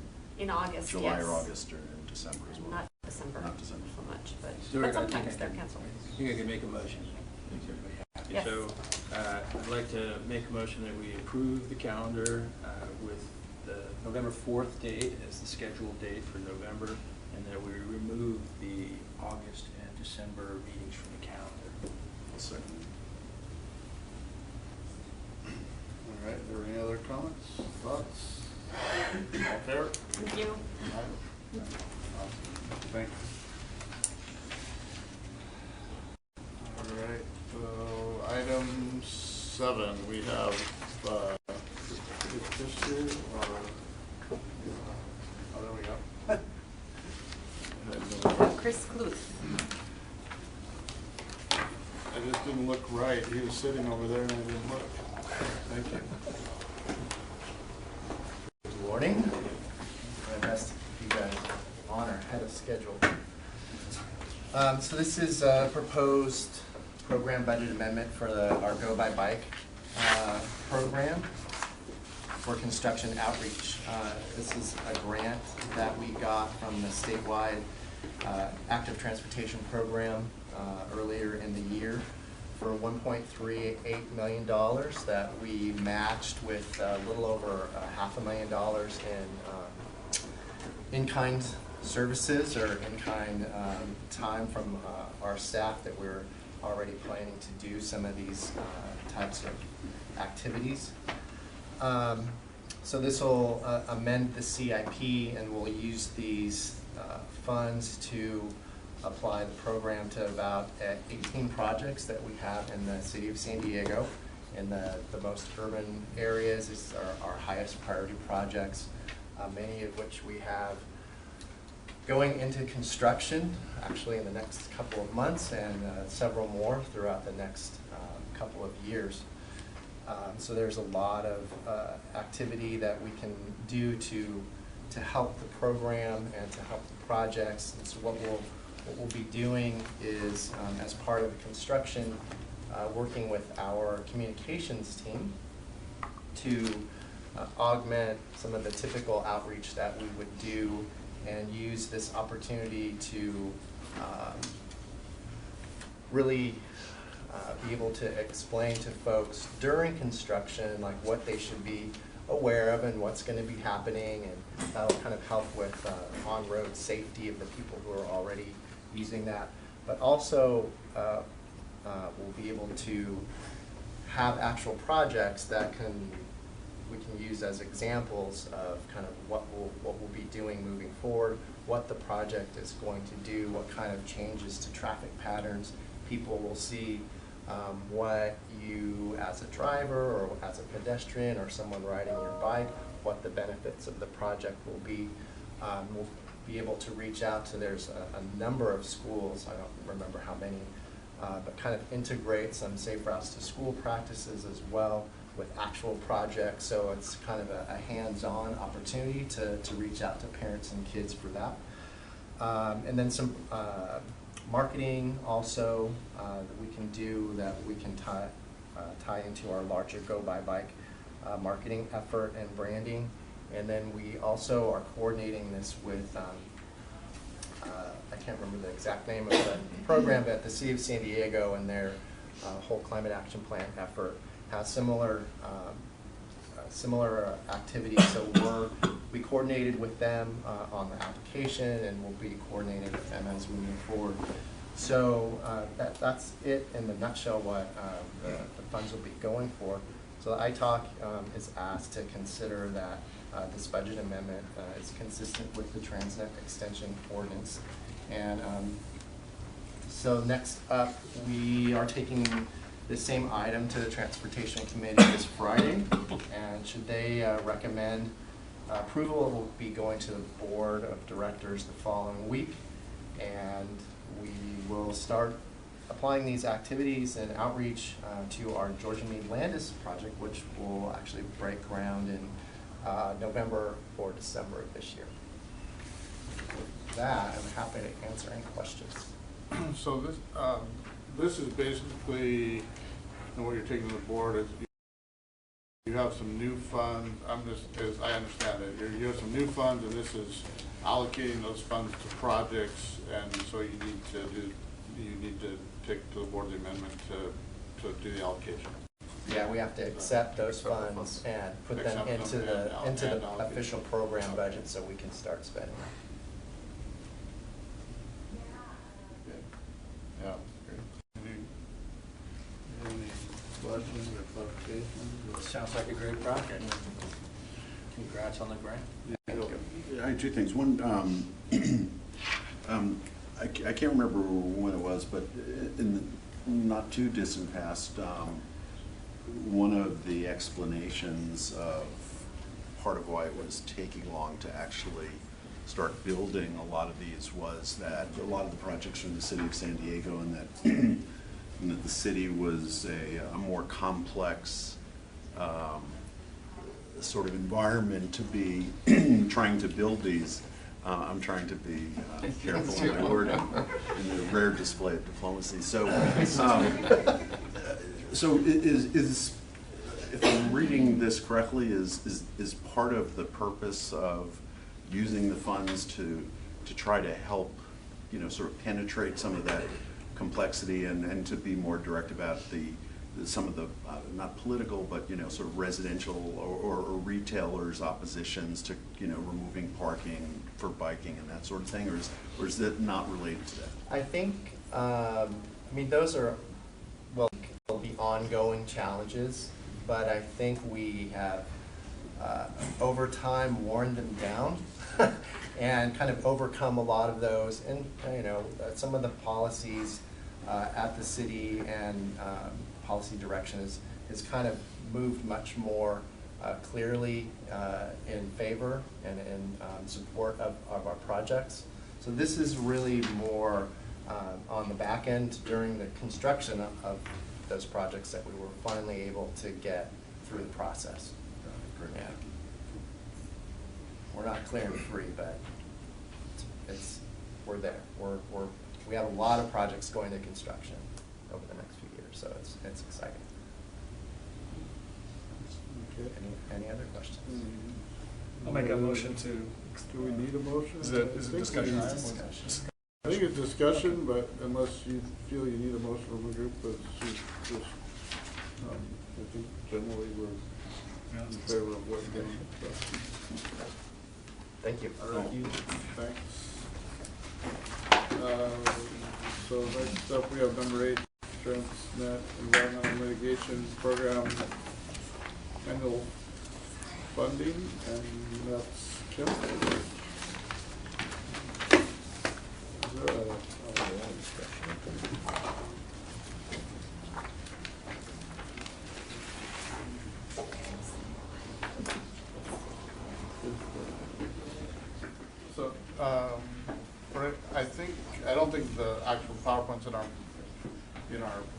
In August, yes. July or August or in December as well. Not December Not December. so much, but Stuart, I think sometimes I they're can- canceled. I think I can make a motion. Makes everybody happy. Yes. So, I'd like to make a motion that we approve the calendar with the November 4th date as the scheduled date for November, and that we remove the August and December meetings from the calendar. Second. All right, are there any other comments, thoughts? All fair? Thank you. Thanks. All right, so item 7, we have, is this here or? Oh, there we go. Chris Cluth. I just didn't look right. He was sitting over there and I didn't look. Thank you. Good morning. My best to keep you guys on or ahead of schedule. So this is a proposed program budget amendment for our Go by Bike program for construction outreach. This is a grant that we got from the statewide active transportation program earlier in the year for $1.38 million that we matched with a little over $500,000 in-kind services or in-kind time from our staff that we're already planning to do some of these types of activities. So this will amend the CIP, and we'll use these funds to apply the program to about 18 projects that we have in the city of San Diego. In the most urban areas, these are our highest priority projects, many of which we have going into construction actually in the next couple of months, and several more throughout the next couple of years. So there's a lot of activity that we can do to help the program and to help the projects. And so what we'll be doing is, as part of the construction, working with our communications team to augment some of the typical outreach that we would do and use this opportunity to really be able to explain to folks during construction like what they should be aware of and what's going to be happening, and that'll kind of help with on-road safety of the people who are already using that. But also we'll be able to have actual projects that we can use as examples of kind of what we'll be doing moving forward, what the project is going to do, what kind of changes to traffic patterns people will see what you, as a driver or as a pedestrian or someone riding your bike, what the benefits of the project will be. We'll be able to reach out to, there's a number of schools, I don't remember how many, but kind of integrate some safe routes to school practices as well with actual projects. So it's kind of a hands-on opportunity to reach out to parents and kids for that. And then some marketing also that we can do, that we can tie into our larger Go By Bike marketing effort and branding. And then we also are coordinating this with, I can't remember the exact name of the program, but the City of San Diego and their whole climate action plan effort has similar activities. So we coordinated with them on the application, and we'll be coordinating with them as we move forward. So that's it in the nutshell, what the funds will be going for. So the ITALC is asked to consider that this budget amendment is consistent with the Transnet Extension Ordinance. And so next up, we are taking the same item to the Transportation Committee this Friday. And should they recommend approval, it will be going to the Board of Directors the following week. And we will start applying these activities and outreach to our Georgia Meade Landis project, which will actually break ground in November or December of this year. With that, I'm happy to answer any questions. So this is basically, and what you're taking to the board is you have some new funds. As I understand it, you have some new funds, and this is allocating those funds to projects, and so you need to take to the board the amendment to do the allocation. Yeah, we have to accept those funds and put them into the official program budget so we can start spending them. Yeah. Any questions or clarifications? Sounds like a great project. Congrats on the grant. I have two things. One, I can't remember when it was, but in the not too distant past, one of the explanations of part of why it was taking long to actually start building a lot of these was that a lot of the projects from the City of San Diego, and that the city was a more complex sort of environment to be trying to build these. I'm trying to be careful in my wording in the rare display of diplomacy. So, if I'm reading this correctly, is part of the purpose of using the funds to try to help, sort of penetrate some of that complexity and to be more direct about some of the not political, but sort of residential or retailers' oppositions to removing parking for biking and that sort of thing, or is that not related to that? I think those are will be ongoing challenges, but I think we have over time worn them down and kind of overcome a lot of those, and some of the policies at the city and policy direction is kind of moved much more clearly in favor and in support of our projects. So this is really more on the back end during the construction of those projects that we were finally able to get through the process. Yeah. We're not clearing free, but we're there. We have a lot of projects going to construction over the next few years, so it's exciting. Okay. Any other questions? I'll make a motion to. Do we need a motion? Is it discussion item? I think it's discussion, but unless you feel you need a motion from a group, but just, I think generally we're in favor of what you're doing. Thank you. All right. Thanks. So next up, we have number 8, Transnet Environmental Mitigation Program annual funding, and that's Kim. Is there think the actual PowerPoint's in our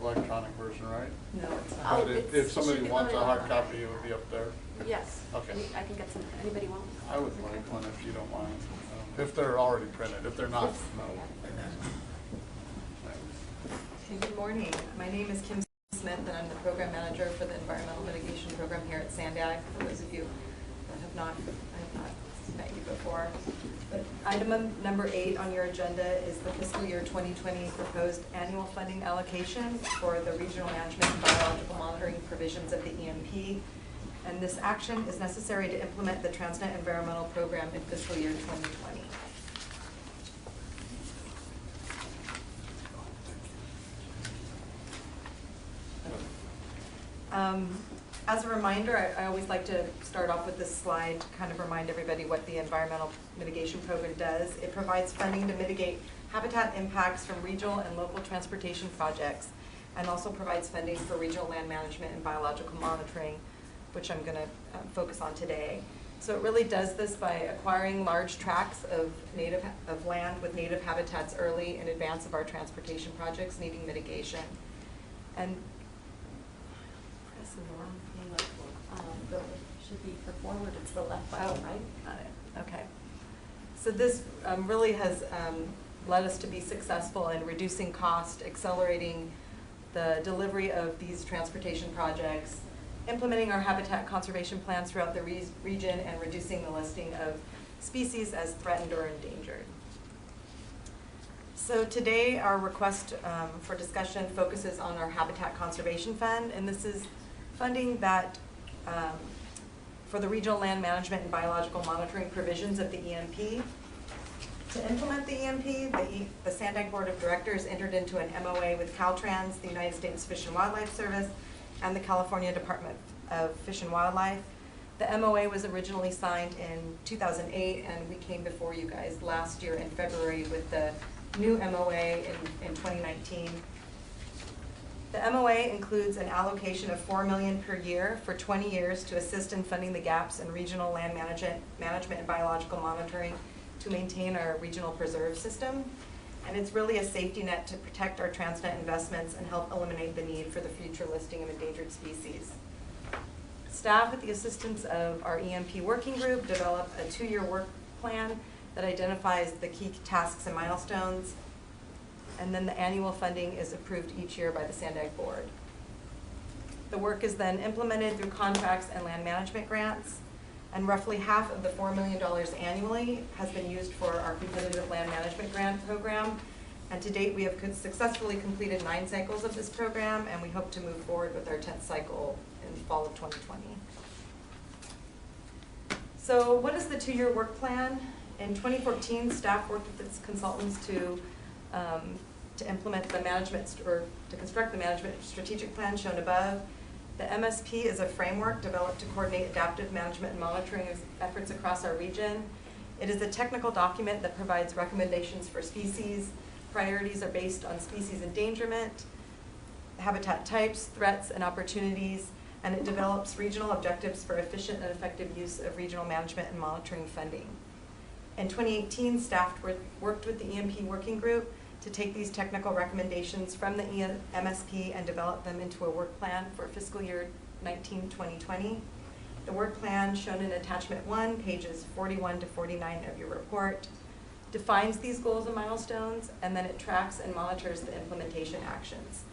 electronic version, right? No, it's But not. if somebody wants a hard copy, it would be up there. Yes. Okay. I can get some, anybody want? I would like one if you don't mind, if they're already printed. If they're not, no. Okay, good morning. My name is Kim Smith, and I'm the program manager for the environmental mitigation program here at Sandag. For those of you that I have not met you before. But item number 8 on your agenda is the fiscal year 2020 proposed annual funding allocation for the regional management and biological monitoring provisions of the EMP. And this action is necessary to implement the Transnet environmental program in fiscal year 2020. As a reminder, I always like to start off with this slide to kind of remind everybody what the environmental mitigation program does. It provides funding to mitigate habitat impacts from regional and local transportation projects, and also provides funding for regional land management and biological monitoring, which I'm going to focus on today. So it really does this by acquiring large tracts of land with native habitats early in advance of our transportation projects needing mitigation. And pressing the wrong thing. Should be for forward, it's the left button, right? Got it. Okay. So this really has led us to be successful in reducing cost, accelerating the delivery of these transportation projects, implementing our habitat conservation plans throughout the region, and reducing the listing of species as threatened or endangered. So today our request for discussion focuses on our Habitat Conservation Fund, and this is funding that for the regional land management and biological monitoring provisions of the EMP. To implement the EMP, the Sandag Board of Directors entered into an MOA with Caltrans, the United States Fish and Wildlife Service, and the California Department of Fish and Wildlife. The MOA was originally signed in 2008, and we came before you guys last year in February with the new MOA in 2019. The MOA includes an allocation of $4 million per year for 20 years to assist in funding the gaps in regional land management and biological monitoring to maintain our regional preserve system. And it's really a safety net to protect our Transnet investments and help eliminate the need for the future listing of endangered species. Staff, with the assistance of our EMP working group, developed a 2-year work plan that identifies the key tasks and milestones. And then the annual funding is approved each year by the Sandag Board. The work is then implemented through contracts and land management grants, and roughly half of the $4 million annually has been used for our competitive land management grant program. And to date, we have successfully completed 9 cycles of this program, and we hope to move forward with our 10th cycle in the fall of 2020. So what is the 2-year work plan? In 2014, staff worked with its consultants to implement the management, or to construct the management strategic plan shown above. The MSP is a framework developed to coordinate adaptive management and monitoring efforts across our region. It is a technical document that provides recommendations for species. Priorities are based on species endangerment, habitat types, threats, and opportunities, and it develops regional objectives for efficient and effective use of regional management and monitoring funding. In 2018, staff worked with the EMP working group to take these technical recommendations from the MSP and develop them into a work plan for fiscal year 2019-2020. The work plan, shown in attachment 1, pages 41 to 49 of your report, defines these goals and milestones, and then it tracks and monitors the implementation actions.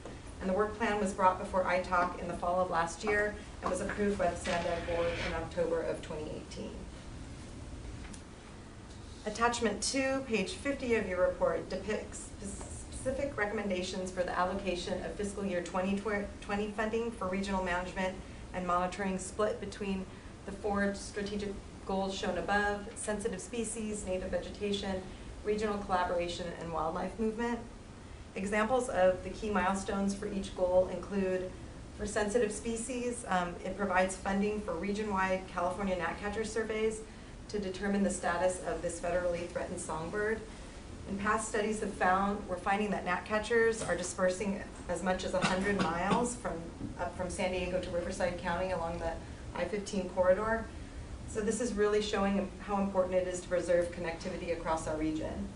And the work plan was brought before ITALC in the fall of last year and was approved by the Sandag Board in October of 2018. Attachment 2, page 50 of your report, depicts specific recommendations for the allocation of fiscal year 2020 funding for regional management and monitoring, split between the 4 strategic goals shown above: sensitive species, native vegetation, regional collaboration, and wildlife movement. Examples of the key milestones for each goal include, for sensitive species, it provides funding for region-wide California gnatcatcher surveys to determine the status of this federally threatened songbird. And past studies we're finding that gnatcatchers are dispersing as much as 100 miles from San Diego to Riverside County along the I-15 corridor. So this is really showing how important it is to preserve connectivity across our region.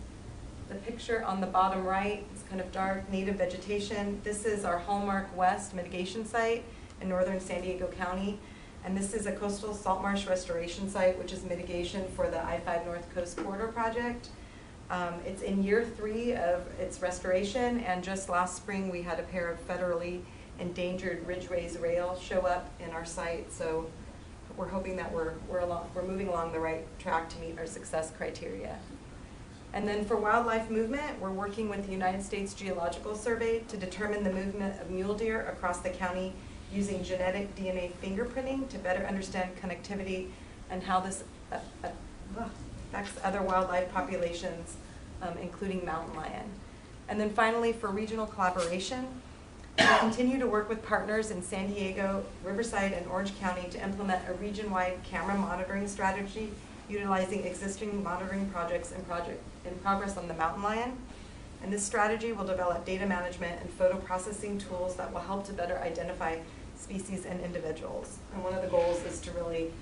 the picture on the bottom right, it's kind of dark, native vegetation. This is our Hallmark West mitigation site in northern San Diego County. And this is a coastal salt marsh restoration site, which is mitigation for the I-5 North Coast Corridor project. It's in year 3 of its restoration, and just last spring we had a pair of federally endangered ridgeways rail show up in our site. So we're hoping that we're moving along the right track to meet our success criteria. And then for wildlife movement, we're working with the United States Geological Survey to determine the movement of mule deer across the county using genetic DNA fingerprinting to better understand connectivity and how this affects other wildlife populations, including mountain lion. And then finally, for regional collaboration, we continue to work with partners in San Diego, Riverside, and Orange County to implement a region-wide camera monitoring strategy utilizing existing monitoring projects in progress on the mountain lion. And this strategy will develop data management and photo processing tools that will help to better identify species and individuals. And one of the goals is to really,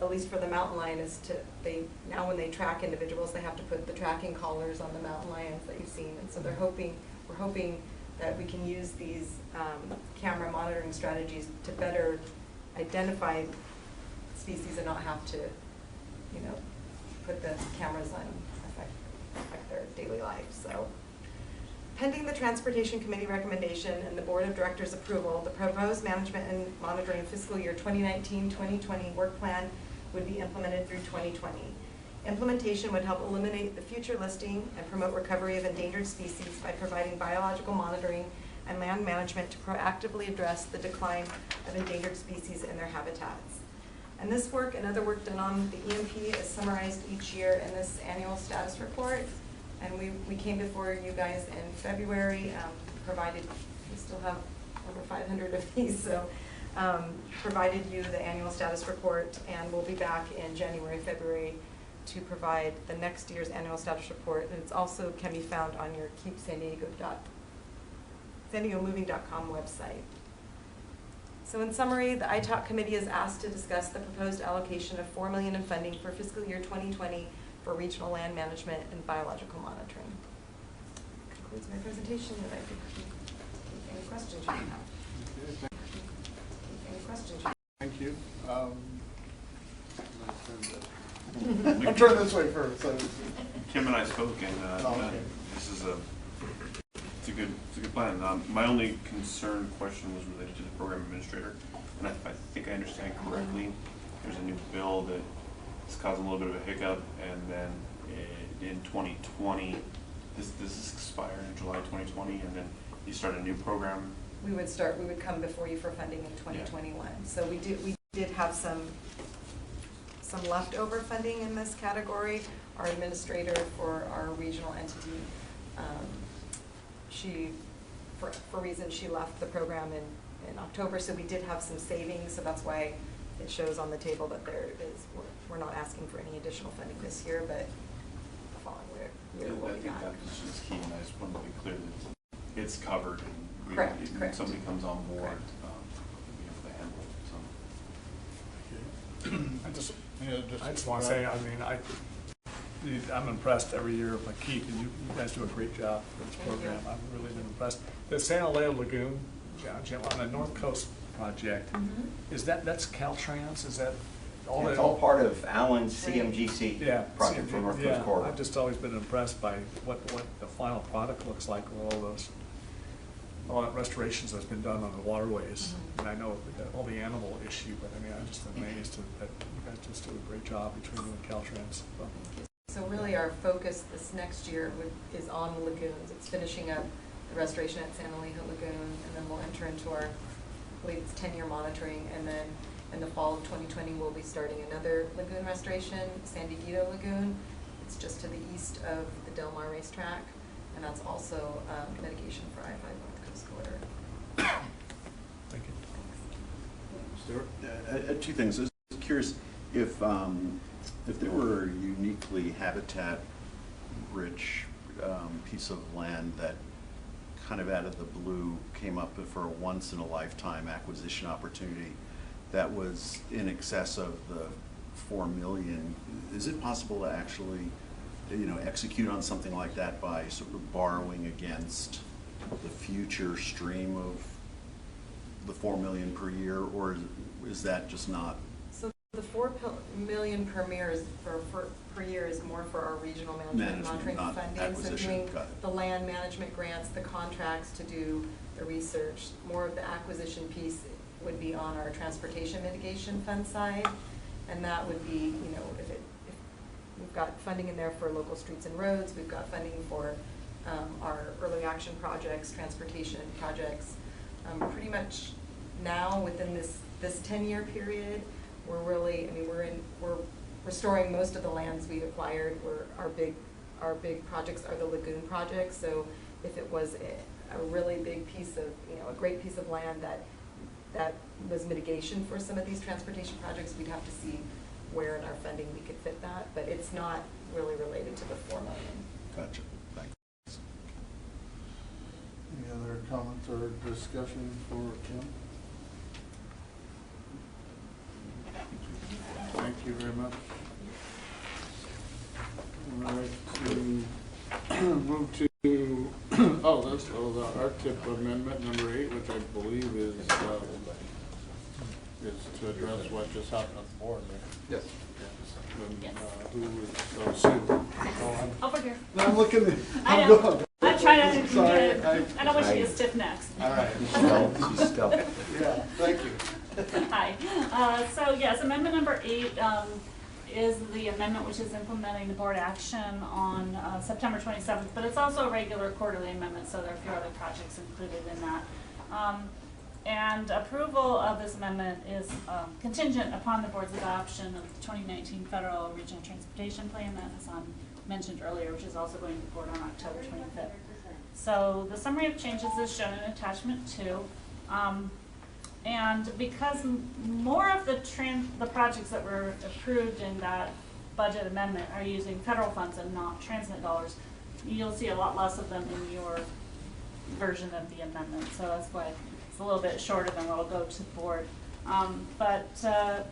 at least for the mountain lion, is to, now when they track individuals, they have to put the tracking collars on the mountain lions that you've seen. And so we're hoping that we can use these camera monitoring strategies to better identify species and not have to, put the cameras on, affect their daily life. So, pending the Transportation Committee recommendation and the Board of Directors approval, the proposed management and monitoring fiscal year 2019-2020 work plan would be implemented through 2020. Implementation would help eliminate the future listing and promote recovery of endangered species by providing biological monitoring and land management to proactively address the decline of endangered species in their habitats. And this work and other work done on the EMP is summarized each year in this annual status report. And we came before you guys in February, we still have over 500 of these, so provided you the annual status report, and we'll be back in January, February to provide the next year's annual status report. And it's also can be found on your SanDiegoMoving.com website. So in summary, the ITOC committee is asked to discuss the proposed allocation of $4 million in funding for fiscal year 2020 for regional land management and biological monitoring. That concludes my presentation, and I think any questions you have. Any questions? Thank you. I'll turn this way first. So. Kim and I spoke, and okay. This is it's a good plan. My only concern question was related to the program administrator, and if I think I understand correctly, there's a new bill that is causing a little bit of a hiccup, and then in 2020, this is expire in July 2020, and then you start a new program. We would come before you for funding in 2021. Yeah. So we did have some leftover funding in this category. Our administrator for our regional entity, for reasons she left the program in October, so we did have some savings, so that's why it shows on the table that we're not asking for any additional funding this year, but the following year we'll be back. I think that position is key, and I just wanted to be clear that it's covered, and Correct. somebody comes on board, Correct. we'll be able to handle it. I just want to say, I'm impressed every year with Keith, and you guys do a great job for this program. I've really been impressed. The Santa Lea Lagoon, Jim, on the North Coast project, is that's Caltrans? Is that all? It's all part of Allen's CMGC project for North Coast Corridor. I've just always been impressed by what the final product looks like with all that restorations that's been done on the waterways. And I know all the animal issue, but I'm just amazed that you guys just do a great job between you and Caltrans. So really our focus this next year is on the lagoons. It's finishing up the restoration at Santa Lea Lagoon, and then we'll enter into our, I believe it's 10-year monitoring, and then in the fall of 2020 we'll be starting another lagoon restoration, San Diego Lagoon. It's just to the east of the Del Mar racetrack, and that's also mitigation for I-5 North Coast Corridor. Thank you. Stuart? Two things. I was curious if there were a uniquely habitat-rich piece of land that kind of out of the blue came up for a once-in-a-lifetime acquisition opportunity that was in excess of the $4 million, is it possible to actually execute on something like that by sort of borrowing against the future stream of the 4 million per year, or is that just not? So the 4 million per year is more for our regional management monitoring not funding. acquisition. So doing Got it. the land management grants, the contracts to do the research, more of the acquisition piece would be on our transportation mitigation fund side. And that would be, if we've got funding in there for local streets and roads, we've got funding for our early action projects, transportation projects. Pretty much now within this 10-year period, we're really, we're restoring most of the lands we acquired. Our big projects are the lagoon projects. So if it was a really big piece of, a great piece of land that was mitigation for some of these transportation projects, we'd have to see where in our funding we could fit that, but it's not really related to the 4 million. Gotcha. Thanks. Any other comments or discussion for Kim? Thank you very much. All right, to move to the RTIP amendment number 8, which I believe is to address what just happened at the board. Yes. Who is Sue? Over here. No, I'm looking. I I'm know. going. I'm trying to Sorry, I don't want you to get stiff next. All right. She's still. Yeah, thank you. Hi. So yes, amendment number 8 is the amendment which is implementing the board action on September 27th, but it's also a regular quarterly amendment, so there are a few other projects included in that. And approval of this amendment is contingent upon the board's adoption of the 2019 Federal Regional Transportation Plan that was mentioned earlier, which is also going to the board on October 25th. So the summary of changes is shown in attachment 2. And because more of the projects that were approved in that budget amendment are using federal funds and not transnet dollars, you'll see a lot less of them in your version of the amendment. So that's why it's a little bit shorter than what will go to the board. But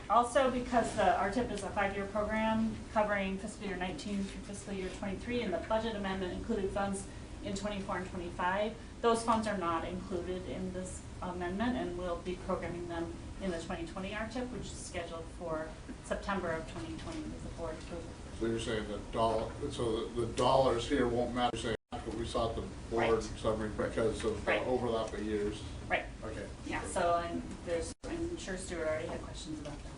also because the RTIP is a 5-year program covering fiscal year 19 through fiscal year 23, and the budget amendment included funds in 24 and 25, those funds are not included in this amendment, and we'll be programming them in the 2020 RTIP, which is scheduled for September of 2020 with the board approval. So you're saying the dollars here won't matter, say, what we saw at the board Right. summary because of the Right. overlap of years? Right. Okay. Yeah, so I'm sure Stuart already had questions about that.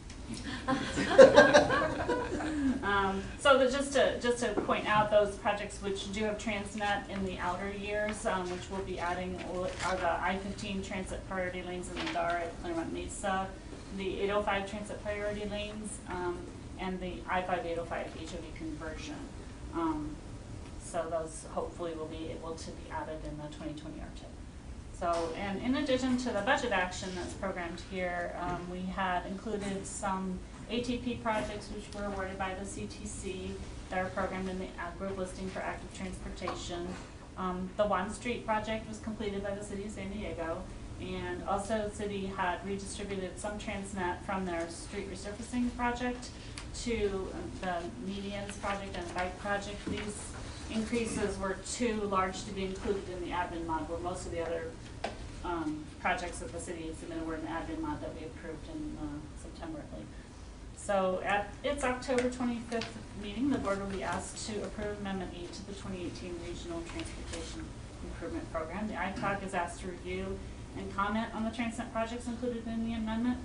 So just to point out, those projects which do have Transnet in the outer years, which we'll be adding, are the I-15 transit priority lanes in the DAR at Claremont Mesa, the 805 transit priority lanes, and the I-5-805 HOV conversion. So those hopefully will be able to be added in the 2020 RTIP. So, and in addition to the budget action that's programmed here, we had included some ATP projects which were awarded by the CTC that are programmed in the group listing for active transportation. The 1 Street project was completed by the City of San Diego, and also the city had redistributed some Transnet from their street resurfacing project to the medians project and the bike project. These increases were too large to be included in the admin mod, where most of the other projects that the city submitted were in the admin mod that we approved in September, I believe. So at its October 25th meeting, the board will be asked to approve Amendment 8 to the 2018 Regional Transportation Improvement Program. The ITOG is asked to review and comment on the Transnet projects included in the amendment.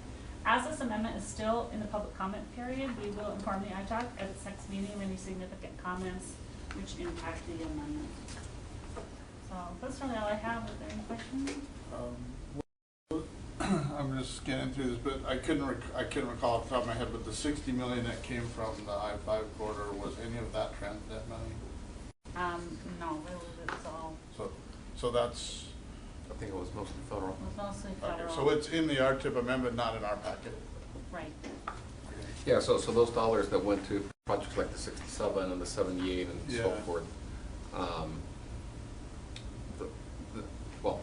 As this amendment is still in the public comment period, we will inform the ITOG at its next meeting of any significant comments which impact the amendment. So that's really all I have. Are there any questions? I'm just getting through this, but I couldn't recall off the top of my head, but the 60 million that came from the I-5 corridor, was any of that Transnet money? No, it was all. So that's. I think it was mostly federal. It was mostly federal. Okay, so it's in the RTIP amendment, not in our packet. Right. Yeah, so those dollars that went to projects like the 67 and the 78 and so Yeah. forth,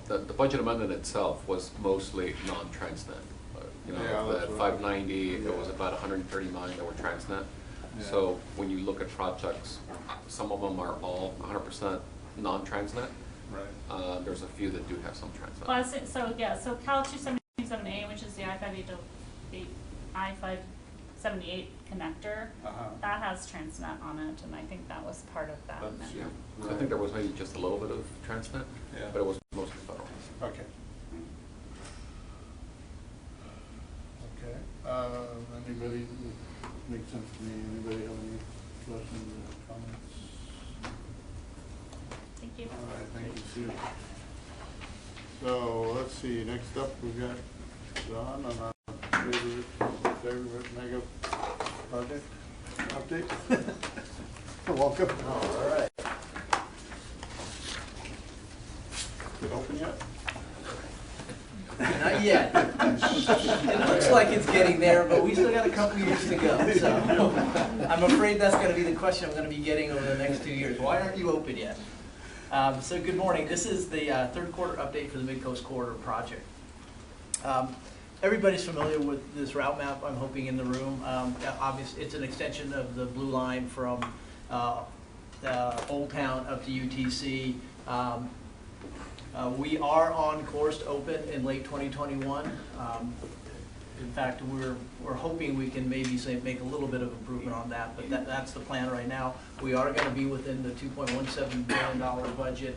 the budget amendment itself was mostly non-Transnet. Yeah, The that's what I- 590, yeah. it was about 130 million that were Transnet. So when you look at projects, some of them are all 100% non-transnet. Right. There's a few that do have some transnet. Well, so Cal 277A, which is the I-578 connector, that has Transnet on it, and I think that was part of that. That's- Yeah. Right. I think there was maybe just a little bit of transnet, Yeah. but it was mostly federal. Okay. Okay. Anybody, makes sense to me. Anybody have any questions or comments? Thank you. All right, thank you, Sue. So, let's see, next up, we've got John on our favorite mega project update. Welcome. All right. Open yet? Not yet. It looks like it's getting there, but we still got a couple years to go. So I'm afraid that's going to be the question I'm going to be getting over the next 2 years. Why aren't you open yet? So good morning. This is the third quarter update for the Midcoast Corridor project. Everybody's familiar with this route map, I'm hoping, in the room. Obviously, it's an extension of the blue line from Old Town up to UTC. We are on course to open in late 2021. In fact, we're hoping we can maybe make a little bit of improvement on that, but that's the plan right now. We are going to be within the $2.17 billion budget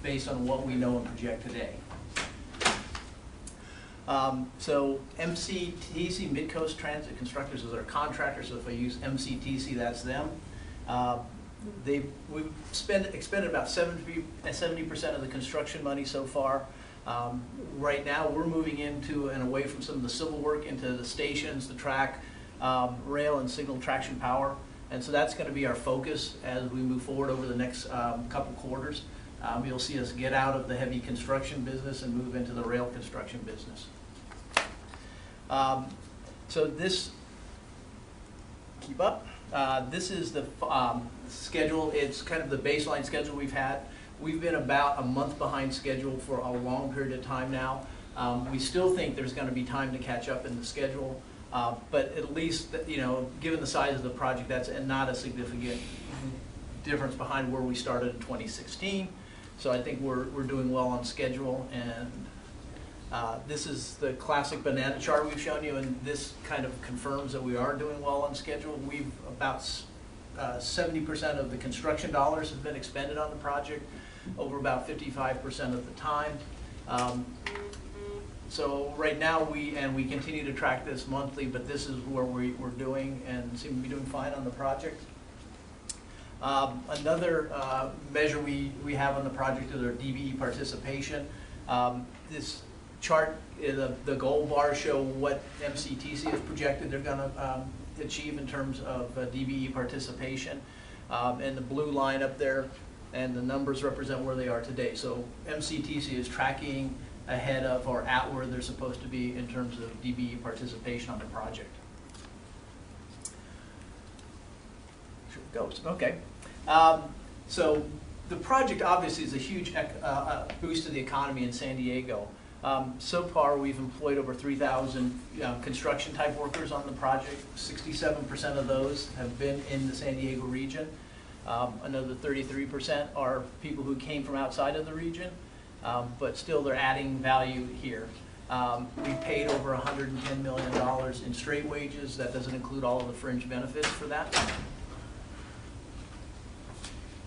based on what we know and project today. So MCTC, Midcoast Transit Constructors, is our contractor, so if I use MCTC, that's them. We've expended about 70% of the construction money so far. Right now, we're moving into and away from some of the civil work into the stations, the track, rail, and signal traction power. And so that's going to be our focus as we move forward over the next couple quarters. You'll see us get out of the heavy construction business and move into the rail construction business. So this, keep up. This is the schedule. It's kind of the baseline schedule we've had. We've been about a month behind schedule for a long period of time now. We still think there's going to be time to catch up in the schedule, but at least, given the size of the project, that's not a significant difference behind where we started in 2016. So I think we're doing well on schedule, and this is the classic banana chart we've shown you, and this kind of confirms that we are doing well on schedule. We've about 70% of the construction dollars have been expended on the project, over about 55% of the time. So right now we continue to track this monthly, but this is where we're doing and seem to be doing fine on the project. Another measure we have on the project is our Dbe Participation. This chart, the gold bars show what MCTC has projected they're going to achieve in terms of Dbe Participation, and the blue line up there, and the numbers represent where they are today. So MCTC is tracking ahead of or at where they're supposed to be in terms of Dbe Participation on the project. Sure it goes. Okay. So the project obviously is a huge boost to the economy in San Diego. So far, we've employed over 3,000 construction type workers on the project. 67% of those have been in the San Diego region. Another 33% are people who came from outside of the region, but still they're adding value here. We paid over $110 million in straight wages. That doesn't include all of the fringe benefits for that.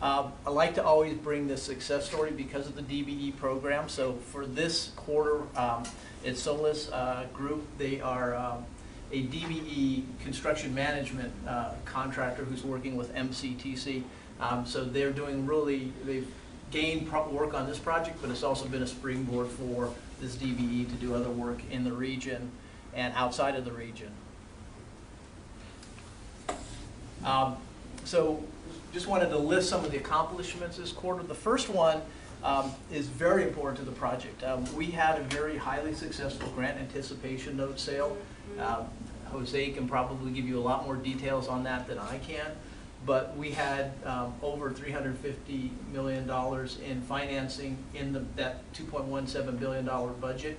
I like to always bring this success story because of the DBE program. So for this quarter, it's Solis Group. They are a DBE construction management contractor who's working with MCTC. So they're doing they've gained work on this project, but it's also been a springboard for this DBE to do other work in the region and outside of the region. So just wanted to list some of the accomplishments this quarter. The first one is very important to the project. We had a very highly successful grant anticipation note sale. Jose can probably give you a lot more details on that than I can, but we had over $350 million in financing in that $2.17 billion budget.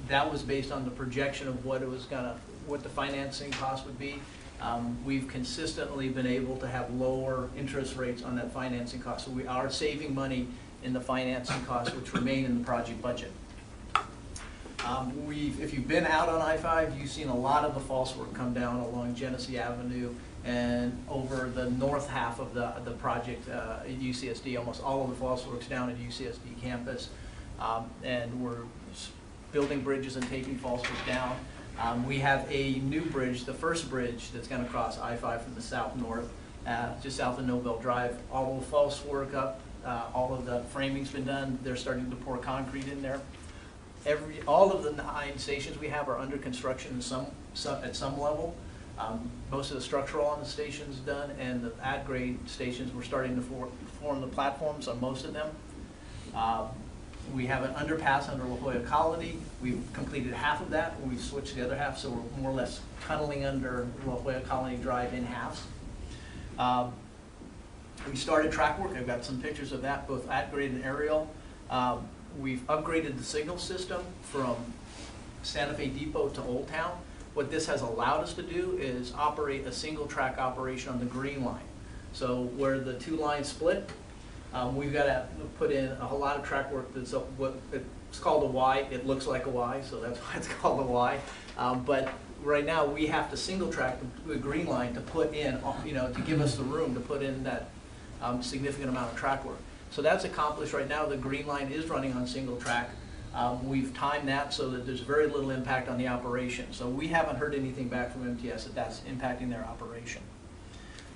That was based on the projection of what the financing cost would be. We've consistently been able to have lower interest rates on that financing cost. So we are saving money in the financing costs, which remain in the project budget. If you've been out on I-5, you've seen a lot of the false work come down along Genesee Avenue and over the north half of the project at UCSD. Almost all of the false work's down at UCSD campus. And we're building bridges and taking false work down. We have a new bridge, the first bridge that's going to cross I-5 from the south-north, just south of Nobel Drive. All the false work up, all of the framing's been done. They're starting to pour concrete in there. All of the 9 stations we have are under construction at some level. Most of the structural on the station's done, and the at-grade stations, we're starting to form the platforms on most of them. We have an underpass under La Jolla Colony. We've completed half of that, and we've switched the other half, so we're more or less tunneling under La Jolla Colony Drive in halves. We started track work. I've got some pictures of that, both at-grade and aerial. We've upgraded the signal system from Santa Fe Depot to Old Town. What this has allowed us to do is operate a single track operation on the green line. So where the 2 lines split, we've got to put in a whole lot of track work. That's it's called a Y. It looks like a Y, so that's why it's called a Y. But right now we have to single track the green line to put in, to give us the room to put in that significant amount of track work. So that's accomplished right now. The green line is running on single track. We've timed that so that there's very little impact on the operation. So we haven't heard anything back from MTS that that's impacting their operation.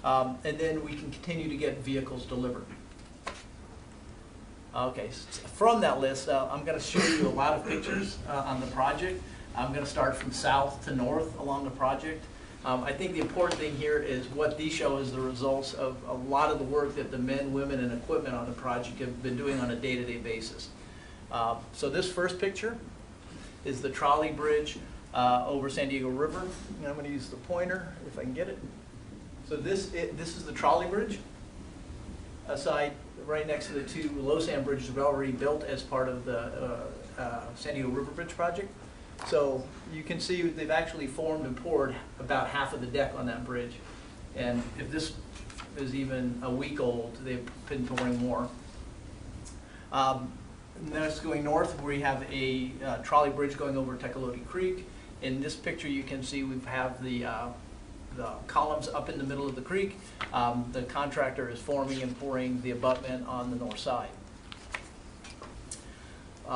And then we can continue to get vehicles delivered. Okay, from that list, I'm going to show you a lot of pictures on the project. I'm going to start from south to north along the project. I think the important thing here is what these show is the results of a lot of the work that the men, women, and equipment on the project have been doing on a day-to-day basis. So this first picture is the Trolley Bridge over San Diego River. And I'm going to use the pointer if I can get it. So this is the Trolley Bridge, aside right next to the 2 low sand bridges we've already built as part of the San Diego River Bridge project. So you can see they've actually formed and poured about half of the deck on that bridge. And if this is even a week old, they've been pouring more. Next, going north, we have a trolley bridge going over Tecolote Creek. In this picture, you can see we have the columns up in the middle of the creek. The contractor is forming and pouring the abutment on the north side.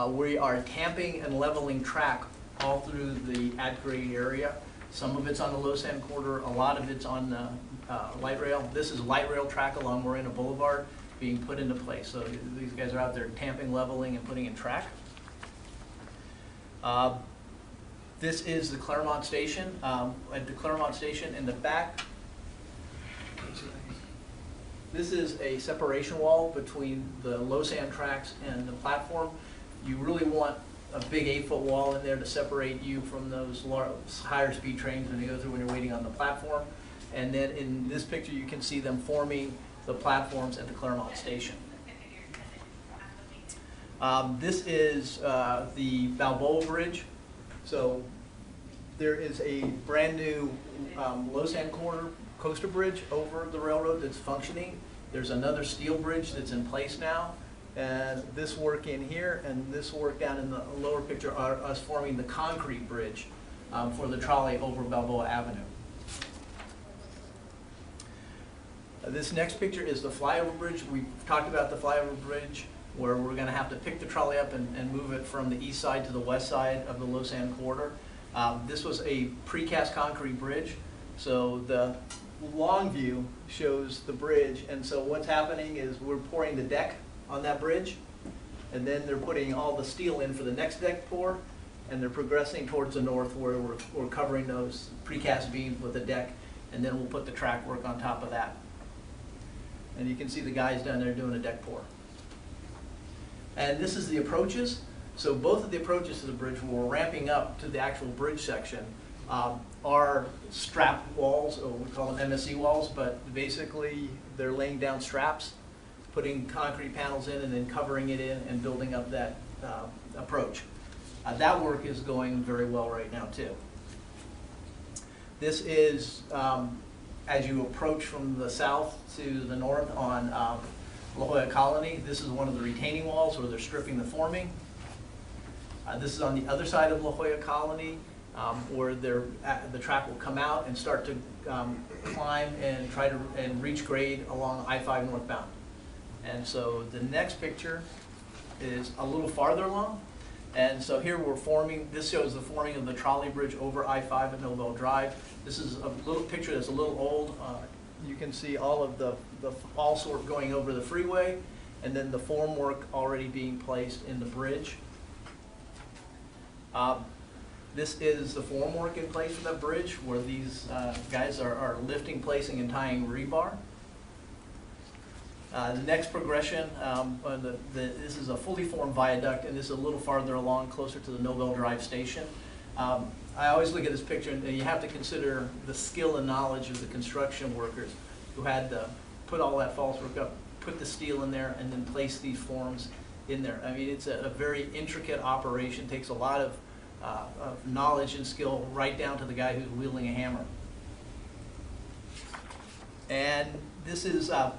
We are tamping and leveling track all through the at-grade area. Some of it's on the low sand corridor, a lot of it's on the light rail. This is light rail track along Moreno Boulevard being put into place. So these guys are out there tamping, leveling, and putting in track. This is the Claremont Station. At the Claremont Station in the back, this is a separation wall between the low sand tracks and the platform. You really want a big 8-foot wall in there to separate you from those higher speed trains when they go through when you're waiting on the platform. And then in this picture, you can see them forming the platforms at the Claremont Station. This is the Balboa Bridge. So there is a brand new low sand corridor coaster bridge over the railroad that's functioning. There's another steel bridge that's in place now. And this work in here and this work down in the lower picture are us forming the concrete bridge for the trolley over Balboa Avenue. This next picture is the Flyover Bridge. We've talked about the Flyover Bridge, where we're going to have to pick the trolley up and move it from the east side to the west side of the low sand corridor. This was a precast concrete bridge, so the long view shows the bridge, and so what's happening is we're pouring the deck on that bridge, and then they're putting all the steel in for the next deck pour, and they're progressing towards the north where we're covering those precast beams with the deck, and then we'll put the track work on top of that. And you can see the guys down there doing a deck pour. And this is the approaches. So both of the approaches to the bridge, where we're ramping up to the actual bridge section, are strap walls, or we call them MSE walls, but basically they're laying down straps, putting concrete panels in, and then covering it in and building up that approach. That work is going very well right now too. This is, as you approach from the south to the north on La Jolla Colony, this is one of the retaining walls where they're stripping the forming. This is on the other side of La Jolla Colony, where the track will come out and start to climb and try to reach grade along I-5 northbound. And so the next picture is a little farther along. And so here we're forming, this shows the forming of the Trolley Bridge over I-5 at Millville Drive. This is a little picture that's a little old. You can see all of the fall sort going over the freeway, and then the formwork already being placed in the bridge. This is the formwork in place for the bridge, where these guys are lifting, placing, and tying rebar. The next progression, this is a fully formed viaduct, and this is a little farther along, closer to the Millville Drive station. I always look at this picture, and you have to consider the skill and knowledge of the construction workers who had to put all that false work up, put the steel in there, and then place these forms in there. I mean, it's a very intricate operation, takes a lot of knowledge and skill, right down to the guy who's wielding a hammer. And this is a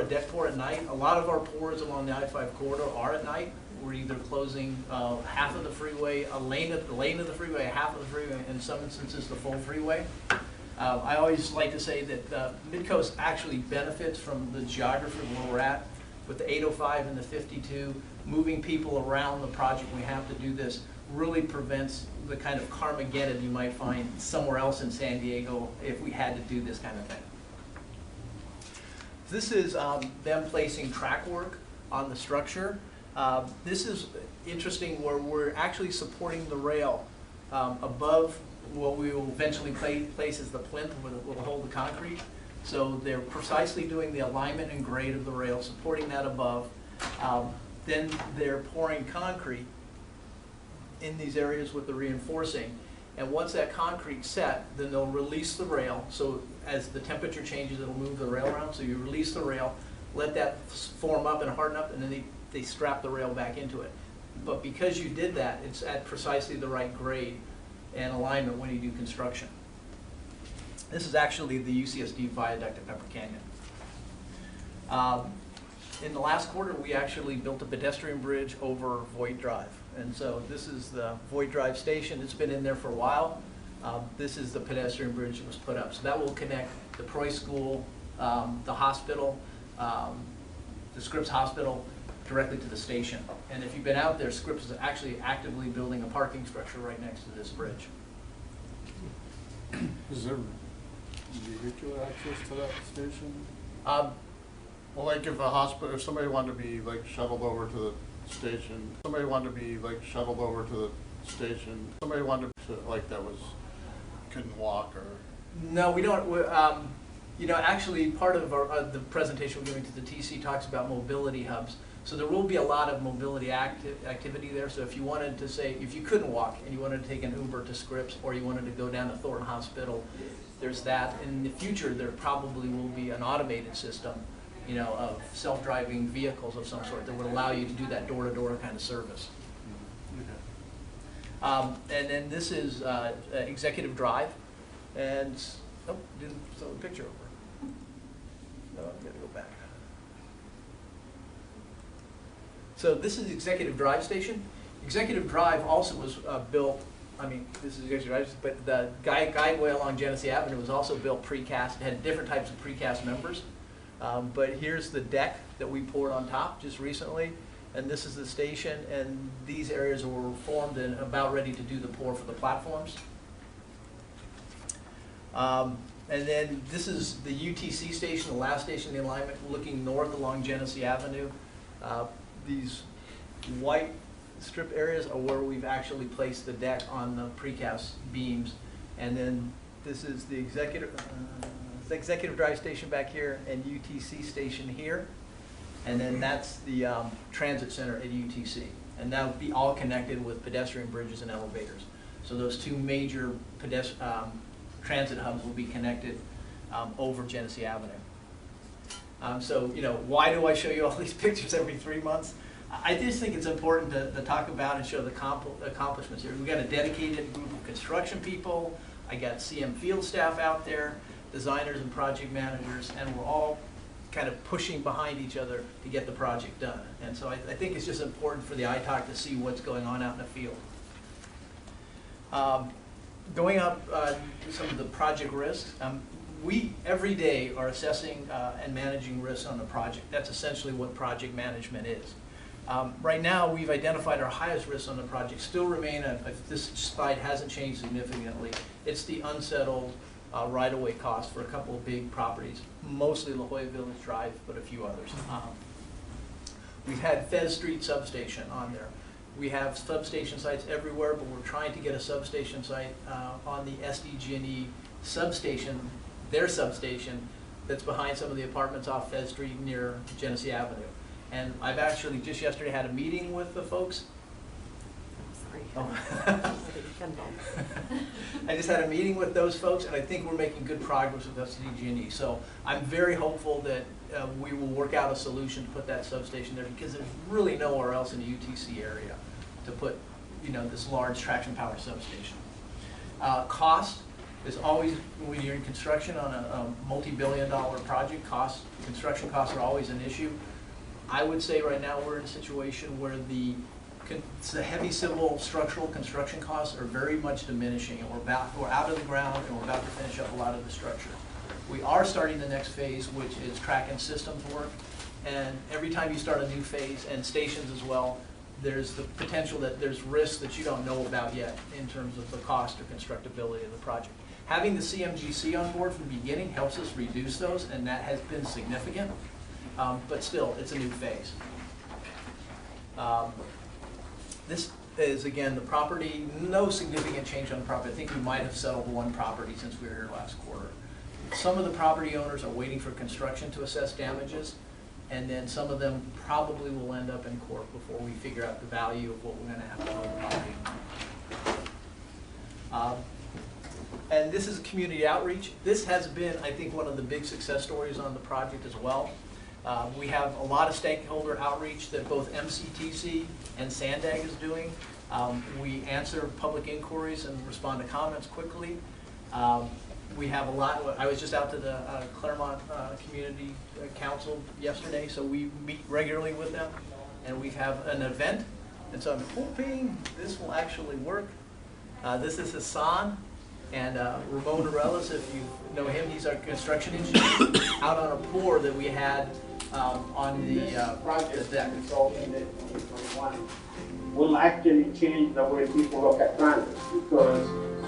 deck pour at night. A lot of our pours along the I-5 corridor are at night. We're either closing half of the freeway, a lane of the freeway, half of the freeway, in some instances the full freeway. I always like to say that Midcoast actually benefits from the geography of where we're at. With the 805 and the 52, moving people around the project, we have to do this, really prevents the kind of Carmageddon you might find somewhere else in San Diego if we had to do this kind of thing. This is them placing track work on the structure. This is interesting, where we're actually supporting the rail above what we will eventually place as the plinth where it will hold the concrete. So they're precisely doing the alignment and grade of the rail, supporting that above. Then they're pouring concrete in these areas with the reinforcing. And once that concrete's set, then they'll release the rail. So as the temperature changes, it'll move the rail around. So you release the rail, let that form up and harden up, and then they strap the rail back into it. But because you did that, it's at precisely the right grade and alignment when you do construction. This is actually the UCSD viaduct at Pepper Canyon. In the last quarter, we actually built a pedestrian bridge over Voigt Drive. And so this is the Voigt Drive station. It's been in there for a while. This is the pedestrian bridge that was put up. So that will connect the Proy School, the hospital, the Scripps Hospital, directly to the station. And if you've been out there, Scripps is actually actively building a parking structure right next to this bridge. Is there vehicular access to that station? Well, like if a hospital, if somebody wanted to be like shuttled over to the station, somebody wanted to like that was, couldn't walk or? No, we don't. You know, actually part of the presentation we're giving to the TC talks about mobility hubs. So there will be a lot of mobility activity there. So if you wanted to say, if you couldn't walk and you wanted to take an Uber to Scripps, or you wanted to go down to Thornton Hospital, there's that. In the future, there probably will be an automated system, you know, of self-driving vehicles of some sort that would allow you to do that door-to-door kind of service. And then this is Executive Drive, and oh, didn't throw the picture over. No, I'm gonna go back. So this is Executive Drive station. Executive Drive also was built. I mean, this is Executive Drive, but the guideway along Genesee Avenue was also built precast. It had different types of precast members. But here's the deck that we poured on top just recently, and this is the station, and these areas were formed and about ready to do the pour for the platforms. And then this is the UTC station, the last station in the alignment, looking north along Genesee Avenue. These white strip areas are where we've actually placed the deck on the precast beams. And then this is the Executive Drive station back here and UTC station here. And then that's the transit center at UTC. And that will be all connected with pedestrian bridges and elevators. So those two major transit hubs will be connected over Genesee Avenue. So, you know, why do I show you all these pictures every 3 months? I just think it's important to talk about and show the accomplishments here. We've got a dedicated group of construction people. I got CM field staff out there, designers and project managers, and we're all kind of pushing behind each other to get the project done. And so I think it's just important for the ITOC to see what's going on out in the field. Going up some of the project risks, we every day are assessing and managing risks on the project. That's essentially what project management is. Right now, we've identified our highest risks on the project. Still remain, if this slide hasn't changed significantly, it's the unsettled right-of-way costs for a couple of big properties, mostly La Jolla Village Drive, but a few others. We've had Fez Street substation on there. We have substation sites everywhere, but we're trying to get a substation site on the SDG&E substation, their substation, that's behind some of the apartments off Fez Street near Genesee Avenue. And I've actually just yesterday had a meeting with the folks. Sorry. Oh. I just had a meeting with those folks, and I think we're making good progress with SDG&E. So I'm very hopeful that we will work out a solution to put that substation there, because there's really nowhere else in the UTC area to put, you know, this large traction power substation. Cost is always, when you're in construction on a multi-billion-dollar project, construction costs are always an issue. I would say right now we're in a situation where the heavy civil structural construction costs are very much diminishing, and we're out of the ground, and we're about to finish up a lot of the structure. We are starting the next phase, which is track and systems work, and every time you start a new phase, and stations as well, there's the potential that there's risks that you don't know about yet in terms of the cost or constructability of the project. Having the CMGC on board from the beginning helps us reduce those, and that has been significant. But still, it's a new phase. This is, again, the property, no significant change on the property. I think we might have settled one property since we were here last quarter. Some of the property owners are waiting for construction to assess damages, and then some of them probably will end up in court before we figure out the value of what we're going to have to owe the property. And this is community outreach. This has been, I think, one of the big success stories on the project as well. We have a lot of stakeholder outreach that both MCTC and SANDAG is doing. We answer public inquiries and respond to comments quickly. We have a lot. I was just out to the Claremont Community Council yesterday, so we meet regularly with them, and we have an event. And so I'm hoping this will actually work. This is Hassan. And Ramon Arelas, if you know him, he's our construction engineer, out on a pour that we had on the deck. Will actually change the way people look at transit, because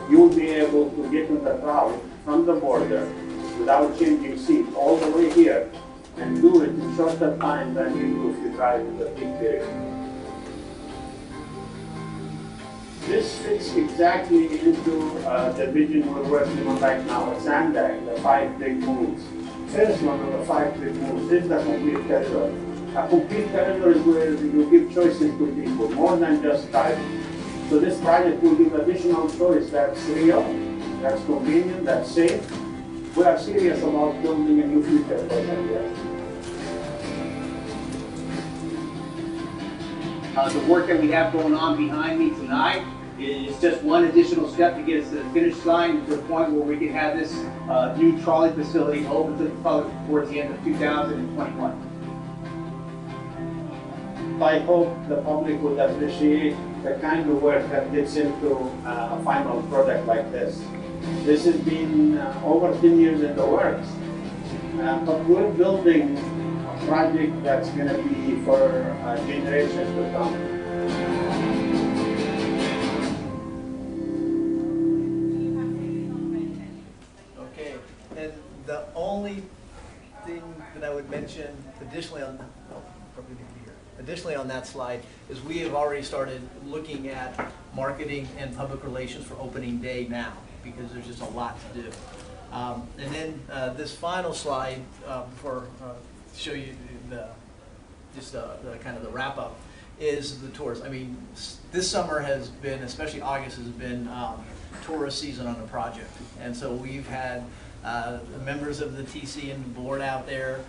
you'll be able to get in the trolley from the border without changing seats all the way here and do it in shorter time than you do if you drive in the peak period. This fits exactly into the vision we're working on right now at SANDAG, the 5 big moves. First one of the 5 big moves is the complete corridor. A complete corridor is where you give choices to people, more than just driving. So this project will give additional choice that's real, that's convenient, that's safe. We are serious about building a new future for them, yes. The work that we have going on behind me tonight is just one additional step to get us to the finish line, to the point where we can have this new trolley facility open to the public towards the end of 2021. I hope the public would appreciate the kind of work that gets into a final product like this. This has been over 10 years in the works, but we're building a project that's going to be for generations to come. Okay, and the only thing that I would mention additionally on, additionally on that slide is we have already started looking at marketing and public relations for opening day now, because there's just a lot to do. And then this final slide for show you the kind of the wrap up is the tours. I mean, this summer has been, especially August, has been tourist season on the project, and so we've had members of the TC and the board out there.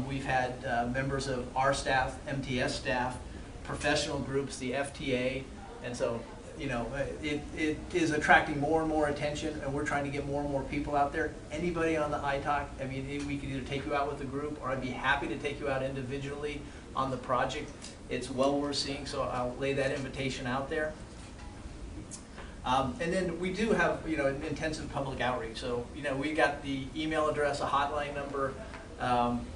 We've had members of our staff, MTS staff, professional groups, the FTA, and so you know, it is attracting more and more attention, and we're trying to get more and more people out there. Anybody on the ITALC, I mean, we could either take you out with a group, or I'd be happy to take you out individually on the project. It's well worth seeing, so I'll lay that invitation out there. And then we do have, you know, intensive public outreach. So, you know, we got the email address, a hotline number,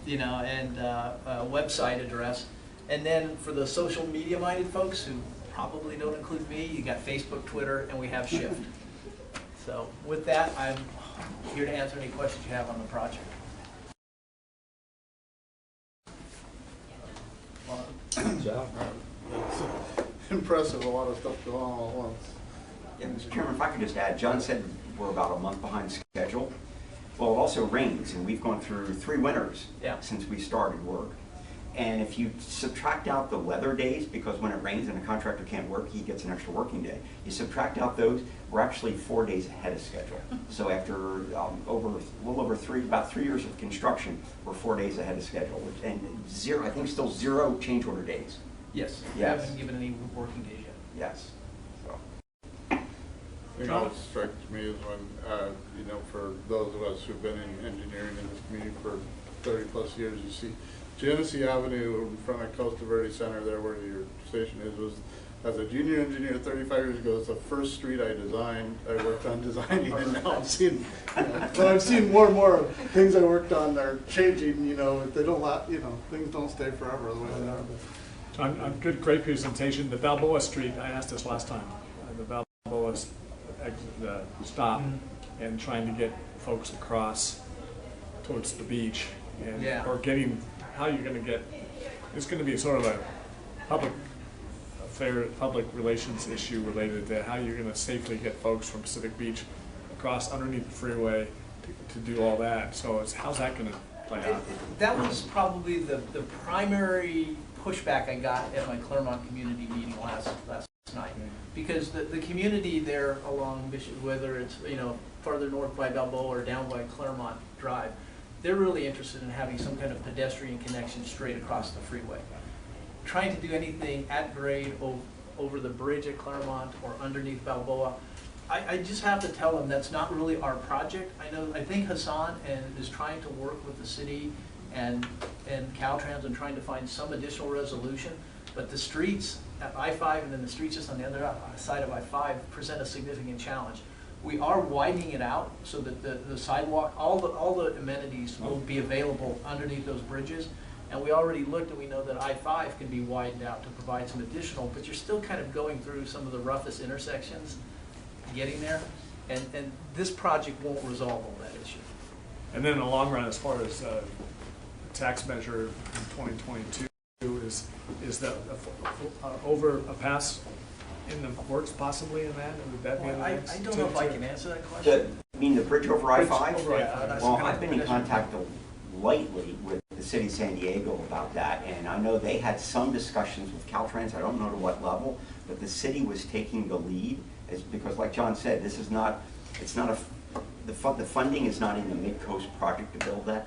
you know, and a website address. And then for the social media minded folks who probably don't include me, you got Facebook, Twitter, and we have Shift. So with that, I'm here to answer any questions you have on the project. Good job. Impressive, a lot of stuff going on all at once. Yeah, Mr. Chairman, if I could just add, John said we're about a month behind schedule. Well, it also rains, and we've gone through 3 winters since we started work. And if you subtract out the weather days, because when it rains and a contractor can't work, he gets an extra working day. You subtract out those, we're actually 4 days ahead of schedule. So after about 3 years of construction, we're 4 days ahead of schedule, and I think still 0 change order days. Yes. We Yes. haven't given any working days yet. Yes. The thing that strikes me is when, you know, for those of us who've been in engineering in this community for 30+ years, you see Genesee Avenue in front of Costa Verde Center there where your station is, was, as a junior engineer 35 years ago, it's the first street I worked on designing, and now I've seen, you know, but I've seen more and more things I worked on are changing, you know, they don't you know, things don't stay forever the way they are. On good, great presentation. The Balboa Street, I asked this last time, the Balboa stop, and trying to get folks across towards the beach, and or getting, how you're going to get, it's going to be sort of a public relations issue related to how you're going to safely get folks from Pacific Beach across underneath the freeway to do all that. So how's that going to play out? That was probably the primary pushback I got at my Claremont community meeting last night, because the community there along Mission, whether it's, you know, farther north by Balboa or down by Claremont Drive, they're really interested in having some kind of pedestrian connection straight across the freeway. Trying to do anything at grade over the bridge at Claremont or underneath Balboa, I just have to tell them that's not really our project. I think Hassan is trying to work with the city and Caltrans and trying to find some additional resolution, but the streets at I-5 and then the streets just on the other side of I-5 present a significant challenge. We are widening it out so that the sidewalk, all the amenities will be available underneath those bridges. And we already looked, and we know that I-5 can be widened out to provide some additional, but you're still kind of going through some of the roughest intersections, getting there. And this project won't resolve all that issue. And then in the long run, as far as tax measure in 2022, is that overpass in the works possibly in that? Would that be I don't know if I can answer that question. You mean the bridge over I-5? Yeah, well, I've been in contact lately with the city of San Diego about that, and I know they had some discussions with Caltrans. I don't know to what level, but the city was taking the lead, because like John said, this is not, the funding is not in the Midcoast project to build that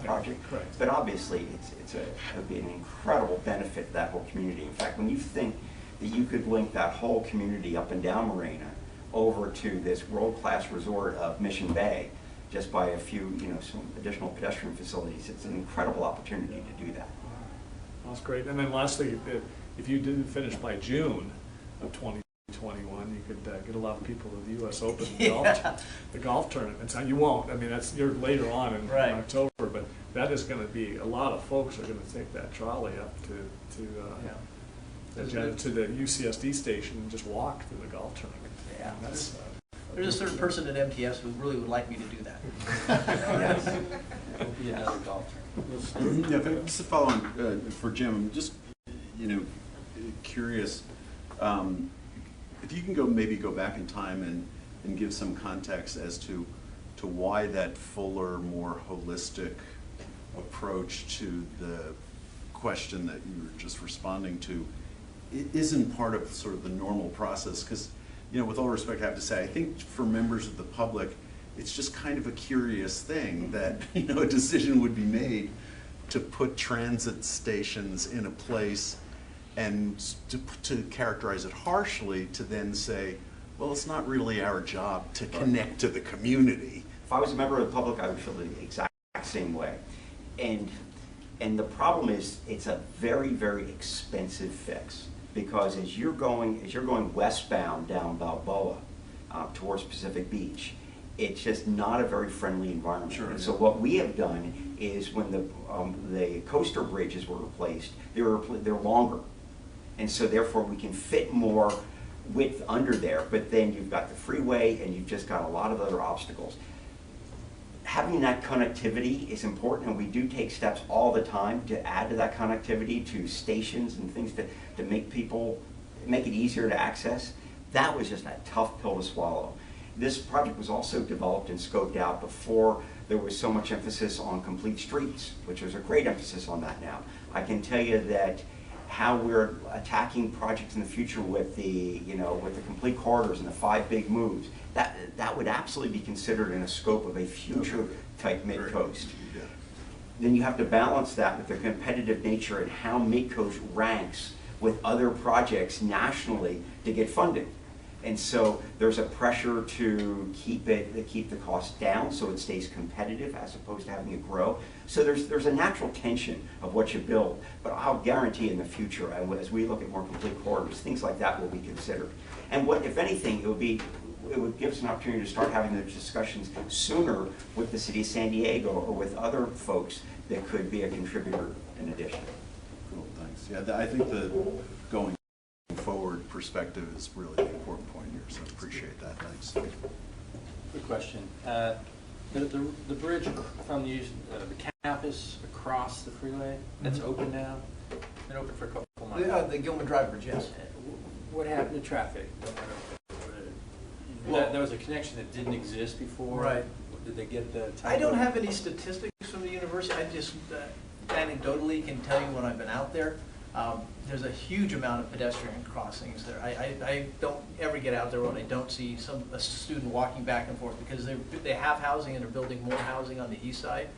project. Correct. But obviously, it would be an incredible benefit to that whole community. In fact, when you think that you could link that whole community up and down Marina over to this world-class resort of Mission Bay, just by a few, you know, some additional pedestrian facilities, it's an incredible opportunity to do that. That's great. And then lastly, if you didn't finish by June of 2021, you could get a lot of people to the U.S. Open the golf tournaments. And you won't. I mean, you're later on in October, but that is going to be, a lot of folks are going to take that trolley up to the UCSD station and just walk to the golf tournament. Yeah. That's, there's a certain person at MTS who really would like me to do that. Yes. It'll be another golf tournament. Yeah, just to follow on for Jim, I'm just, you know, curious if you can maybe go back in time and give some context as to why that fuller, more holistic approach to the question that you were just responding to isn't part of sort of the normal process. Because, you know, with all respect, I have to say, I think for members of the public, it's just kind of a curious thing that, you know, a decision would be made to put transit stations in a place and to characterize it harshly, to then say, well, it's not really our job to connect to the community. If I was a member of the public, I would feel the exact same way. And the problem is, it's a very, very expensive fix, because as you're going westbound down Balboa towards Pacific Beach, it's just not a very friendly environment. Sure, and yeah. so what we have done is, when the coaster bridges were replaced, they're longer, and so therefore we can fit more width under there. But then you've got the freeway, and you've just got a lot of other obstacles. Having that connectivity is important, and we do take steps all the time to add to that connectivity to stations and things to make it easier to access. That was just a tough pill to swallow. This project was also developed and scoped out before there was so much emphasis on complete streets, which there's a great emphasis on that now. I can tell you that how we're attacking projects in the future with the complete corridors and the 5 big moves, that would absolutely be considered in a scope of a future type Midcoast. Yeah. Then you have to balance that with the competitive nature and how Midcoast ranks with other projects nationally to get funding. And so there's a pressure to keep the cost down so it stays competitive as opposed to having it grow. So there's a natural tension of what you build, but I'll guarantee in the future, as we look at more complete corridors, things like that will be considered. And what, if anything, it would give us an opportunity to start having those discussions sooner with the city of San Diego or with other folks that could be a contributor in addition. Cool, thanks. Yeah, I think the going forward perspective is really the important point here, so appreciate that. Thanks. Quick question. The bridge from the campus across the freeway, that's open now? Been open for a couple of months. The Gilman Drive Bridge, yes. What happened to traffic? There was a connection that didn't exist before. Right. Did they get the? I don't have any statistics from the university. I just anecdotally can tell you when I've been out there. There's a huge amount of pedestrian crossings there. I don't ever get out there when I don't see a student walking back and forth, because they have housing and they're building more housing on the east side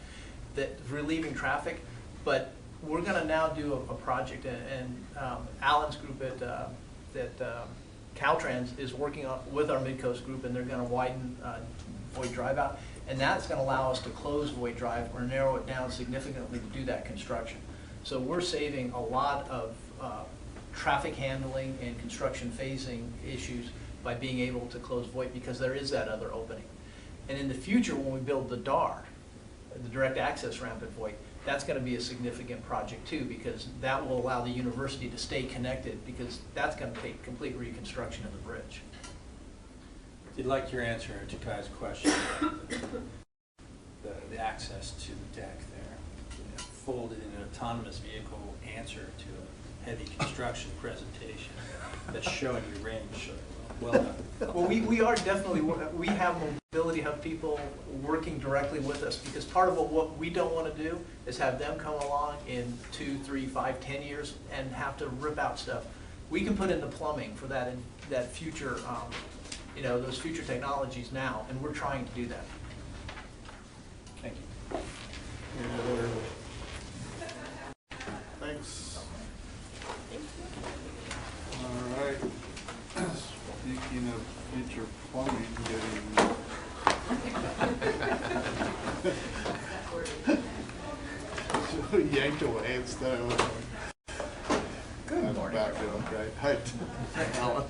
that's relieving traffic. But we're going to now do a project, and Alan's group at Caltrans is working with our Midcoast group, and they're going to widen Voight Drive out, and that's going to allow us to close Voight Drive or narrow it down significantly to do that construction. So we're saving a lot of traffic handling and construction phasing issues by being able to close Voight, because there is that other opening. And in the future, when we build the DAR, the direct access ramp at Voight, that's going to be a significant project too, because that will allow the university to stay connected, because that's going to take complete reconstruction of the bridge. Did like your answer to Kai's question, the access to the deck there, folded in an autonomous vehicle answer to a heavy construction presentation that's showing you range. Well done. Well, we are definitely, we have Mobility Hub people working directly with us, because part of what we don't want to do is have them come along in 2, 3, 5, 10 years and have to rip out stuff. We can put in the plumbing for that future, those future technologies now, and we're trying to do that. Thank you. Thanks. All right. Speaking of future plumbing getting yanked away instead of Good morning, back everyone. right. Hi, Alan.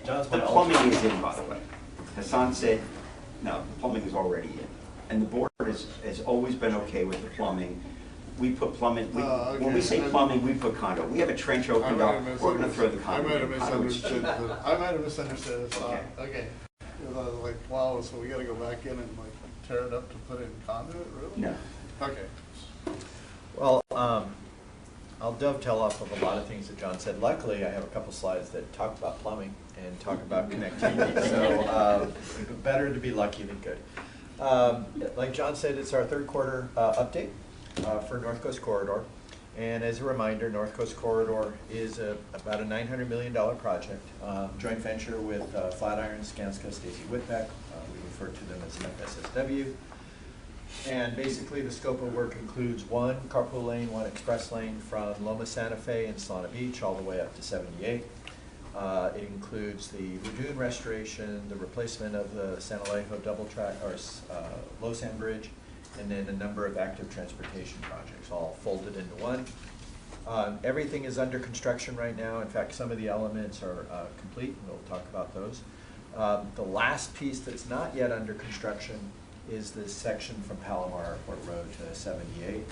The plumbing is in, by the way. Hassan said, no, the plumbing is already in. And the board has always been okay with the plumbing. We put plumbing, Okay. when we say plumbing, we put conduit. We have a trench opened up, we're gonna throw the I might have conduit in. Conduit's misunderstood. cheap. I might have misunderstood it. Okay. Okay. I was like, wow, so we gotta go back in and like tear it up to put in conduit, really? No. Okay. Well, I'll dovetail off of a lot of things that John said. Luckily, I have a couple slides that talk about plumbing and talk about connectivity, so better to be lucky than good. Like John said, it's our third quarter update for North Coast Corridor. And as a reminder, North Coast Corridor is about a $900 million project, joint venture with Flatiron, Skanska, Stacy Whitbeck. We refer to them as FSSW. And basically, the scope of work includes one carpool lane, one express lane from Loma Santa Fe and Solana Beach all the way up to 78. It includes the lagoon restoration, the replacement of the San Alejo double track or low sand bridge, and then a number of active transportation projects, all folded into one. Everything is under construction right now. In fact, some of the elements are complete, and we'll talk about those. The last piece that's not yet under construction is this section from Palomar Airport Road to 78.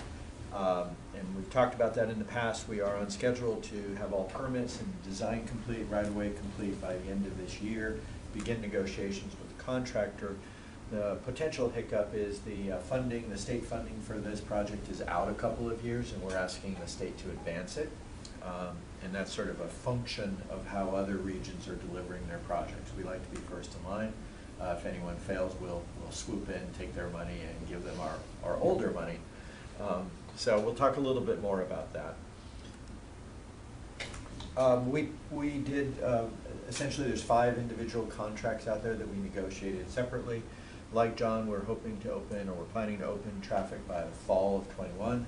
And we've talked about that in the past. We are on schedule to have all permits and design complete, right-of-way complete by the end of this year, begin negotiations with the contractor. The potential hiccup is the funding, the state funding for this project is out a couple of years, and we're asking the state to advance it. And that's sort of a function of how other regions are delivering their projects. We like to be first in line. If anyone fails, we'll swoop in, take their money, and give them our older money. So we'll talk a little bit more about that. We did, essentially there's 5 individual contracts out there that we negotiated separately. Like John, we're hoping to open, or we're planning to open traffic by the fall of 21.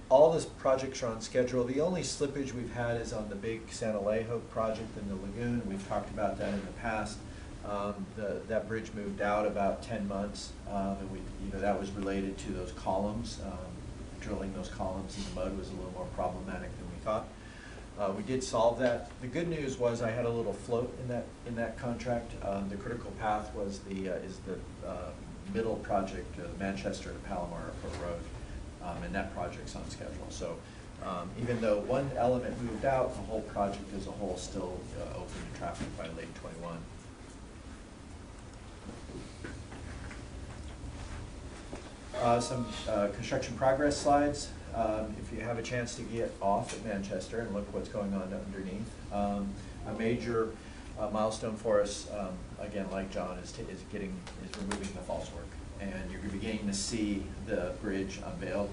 All these projects are on schedule. The only slippage we've had is on the big San Alejo project in the lagoon. We've talked about that in the past. That bridge moved out about 10 months, and that was related to those columns. Drilling those columns in the mud was a little more problematic than we thought. We did solve that. The good news was I had a little float in that contract. The critical path was the middle project, Manchester to Palomar Airport Road, and that project's on schedule. So even though one element moved out, the whole project as a whole still open to traffic by late 21. Some construction progress slides. If you have a chance to get off at Manchester and look what's going on underneath. A major milestone for us, again, like John, is removing the false work. And you're beginning to see the bridge unveiled.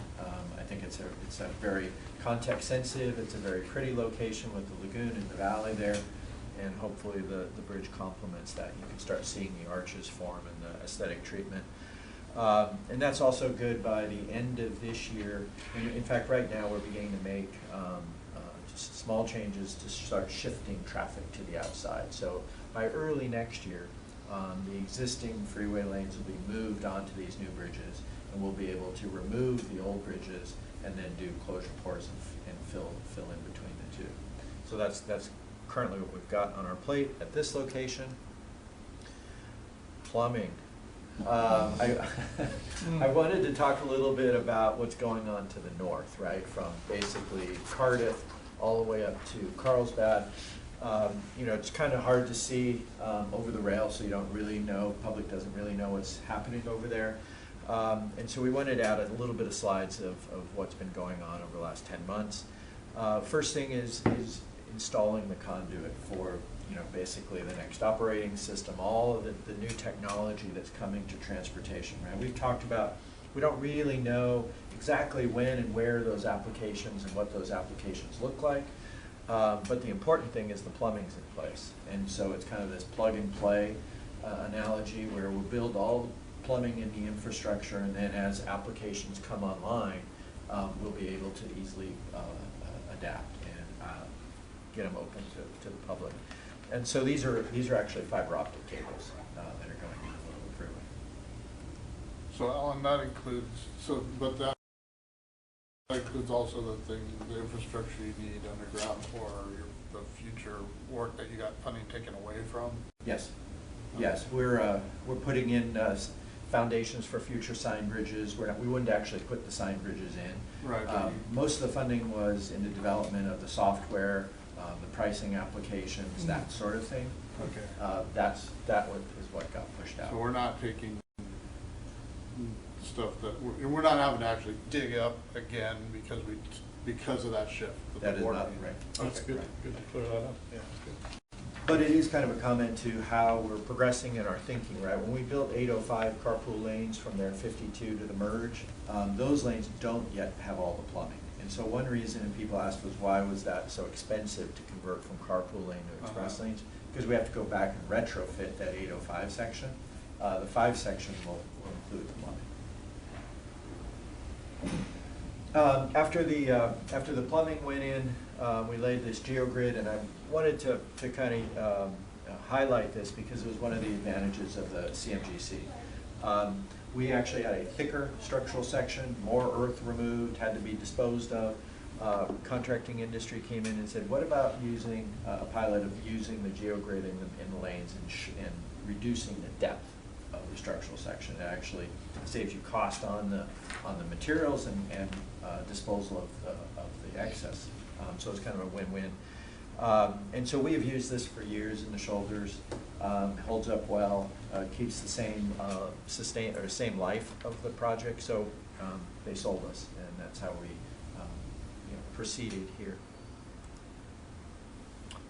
I think it's a very context sensitive, it's a very pretty location with the lagoon and the valley there. And hopefully the bridge complements that. You can start seeing the arches form and the aesthetic treatment. And that's also good by the end of this year. In fact, right now we're beginning to make just small changes to start shifting traffic to the outside. So by early next year, the existing freeway lanes will be moved onto these new bridges, and we'll be able to remove the old bridges and then do closure pours and fill in between the two. So that's currently what we've got on our plate at this location. Plumbing. I wanted to talk a little bit about what's going on to the north, right, from basically Cardiff all the way up to Carlsbad. It's kind of hard to see over the rail, so you don't really know, public doesn't really know what's happening over there. And so we wanted to add a little bit of slides of what's been going on over the last 10 months. First thing is installing the conduit for basically the next operating system, all of the new technology that's coming to transportation, right? We've talked about, we don't really know exactly when and where those applications and what those applications look like, but the important thing is the plumbing's in place. And so it's kind of this plug and play analogy where we'll build all the plumbing in the infrastructure, and then as applications come online, we'll be able to easily adapt and get them open to the public. And so these are actually fiber optic cables that are going into the freeway. So Alan, that includes, but that includes also the infrastructure you need underground for the future work that you got funding taken away from? Yes. Yes, we're putting in foundations for future sign bridges. We wouldn't actually put the sign bridges in. Right. Most of the funding was in the development of the software, the pricing applications, that sort of thing. Okay. That is what got pushed out. So we're not taking stuff that we're not having to actually dig up again because of that shift. That is not right. That's good. Good to clear that up. Yeah, that's good. But it is kind of a comment to how we're progressing in our thinking, right? When we built 805 carpool lanes from their 52 to the merge, those lanes don't yet have all the plumbing. And so one reason, and people asked, was why was that so expensive to convert from carpool lane to express lanes? Because we have to go back and retrofit that 805 section. The 5 section will include the plumbing. After the plumbing went in, we laid this geogrid, and I wanted to kind of highlight this because it was one of the advantages of the CMGC. We actually had a thicker structural section, more earth removed, had to be disposed of. Contracting industry came in and said, what about using a pilot of using the geogrid in the lanes and reducing the depth of the structural section? It actually saves you cost on the materials and disposal of the excess. So it's kind of a win-win. And so we have used this for years in the shoulders. Holds up well, keeps the same same life of the project. So they sold us, and that's how we proceeded here.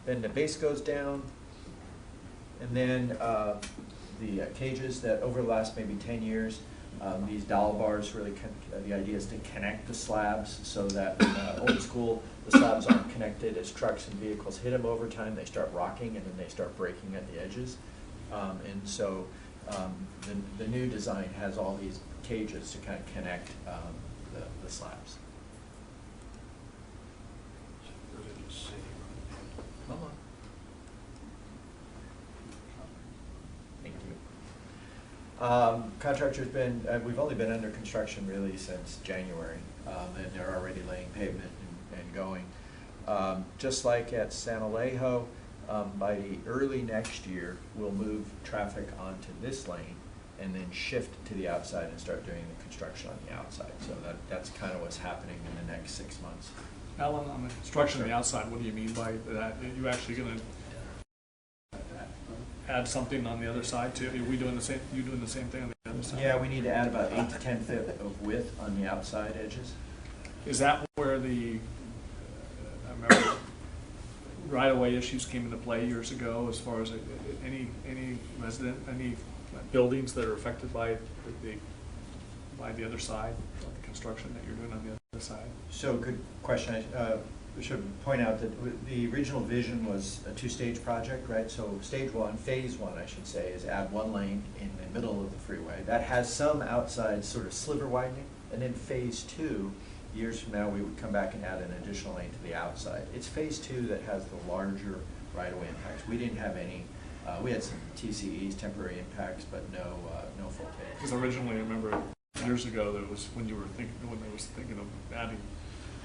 Then the base goes down, and then the cages that over the last maybe 10 years, these dowel bars really, the idea is to connect the slabs so that old school, the slabs aren't connected. As trucks and vehicles hit them over time, they start rocking and then they start breaking at the edges. And so the new design has all these cages to kind of connect the slabs. Come on. Thank you. Contractor's been, we've only been under construction really since January, and they're already laying pavement and going. Just like at San Alejo, by the early next year, we'll move traffic onto this lane and then shift to the outside and start doing the construction on the outside. So that's kind of what's happening in the next 6 months. Alan, on the construction on the outside, what do you mean by that? Are you actually going to add something on the other side too? Are we doing the same? You doing the same thing on the other side? Yeah, we need to add about 8 to 10 feet of width on the outside edges. Is that where the I remember right-of-way issues came into play years ago, as far as any buildings that are affected by the other side of the construction that you're doing on the other side? So, good question. I should point out that the original vision was a 2-stage project, right? So stage 1, phase 1, I should say, is add 1 lane in the middle of the freeway. That has some outside sort of sliver widening, and then phase 2, years from now, we would come back and add an additional lane to the outside. It's phase 2 that has the larger right-of-way impacts. We didn't have any. We had some TCEs, temporary impacts, but no full phase. Because originally, I remember years ago, there was when they was thinking of adding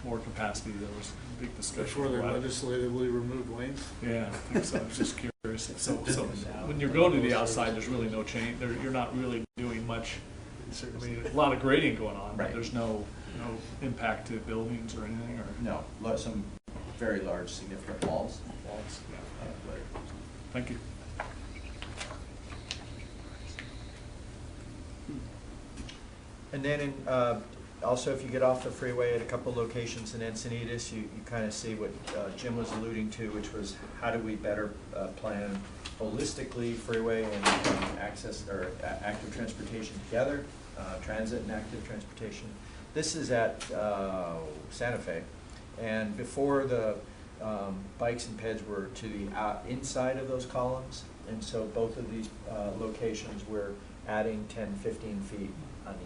more capacity, there was a big discussion. Before they legislatively removed lanes? Yeah, I think so. I was just curious. So when you're going to the outside, there's really no change. You're not really doing much. I mean, a lot of grading going on, but there's no impact to buildings or anything? Or No, some very large, significant walls. Yeah. Thank you. And then also, if you get off the freeway at a couple locations in Encinitas, you kind of see what Jim was alluding to, which was how do we better plan holistically freeway and access or active transportation together, transit and active transportation. This is at Santa Fe, and before the bikes and peds were to the inside of those columns, and so both of these locations we're adding 10, 15 feet on the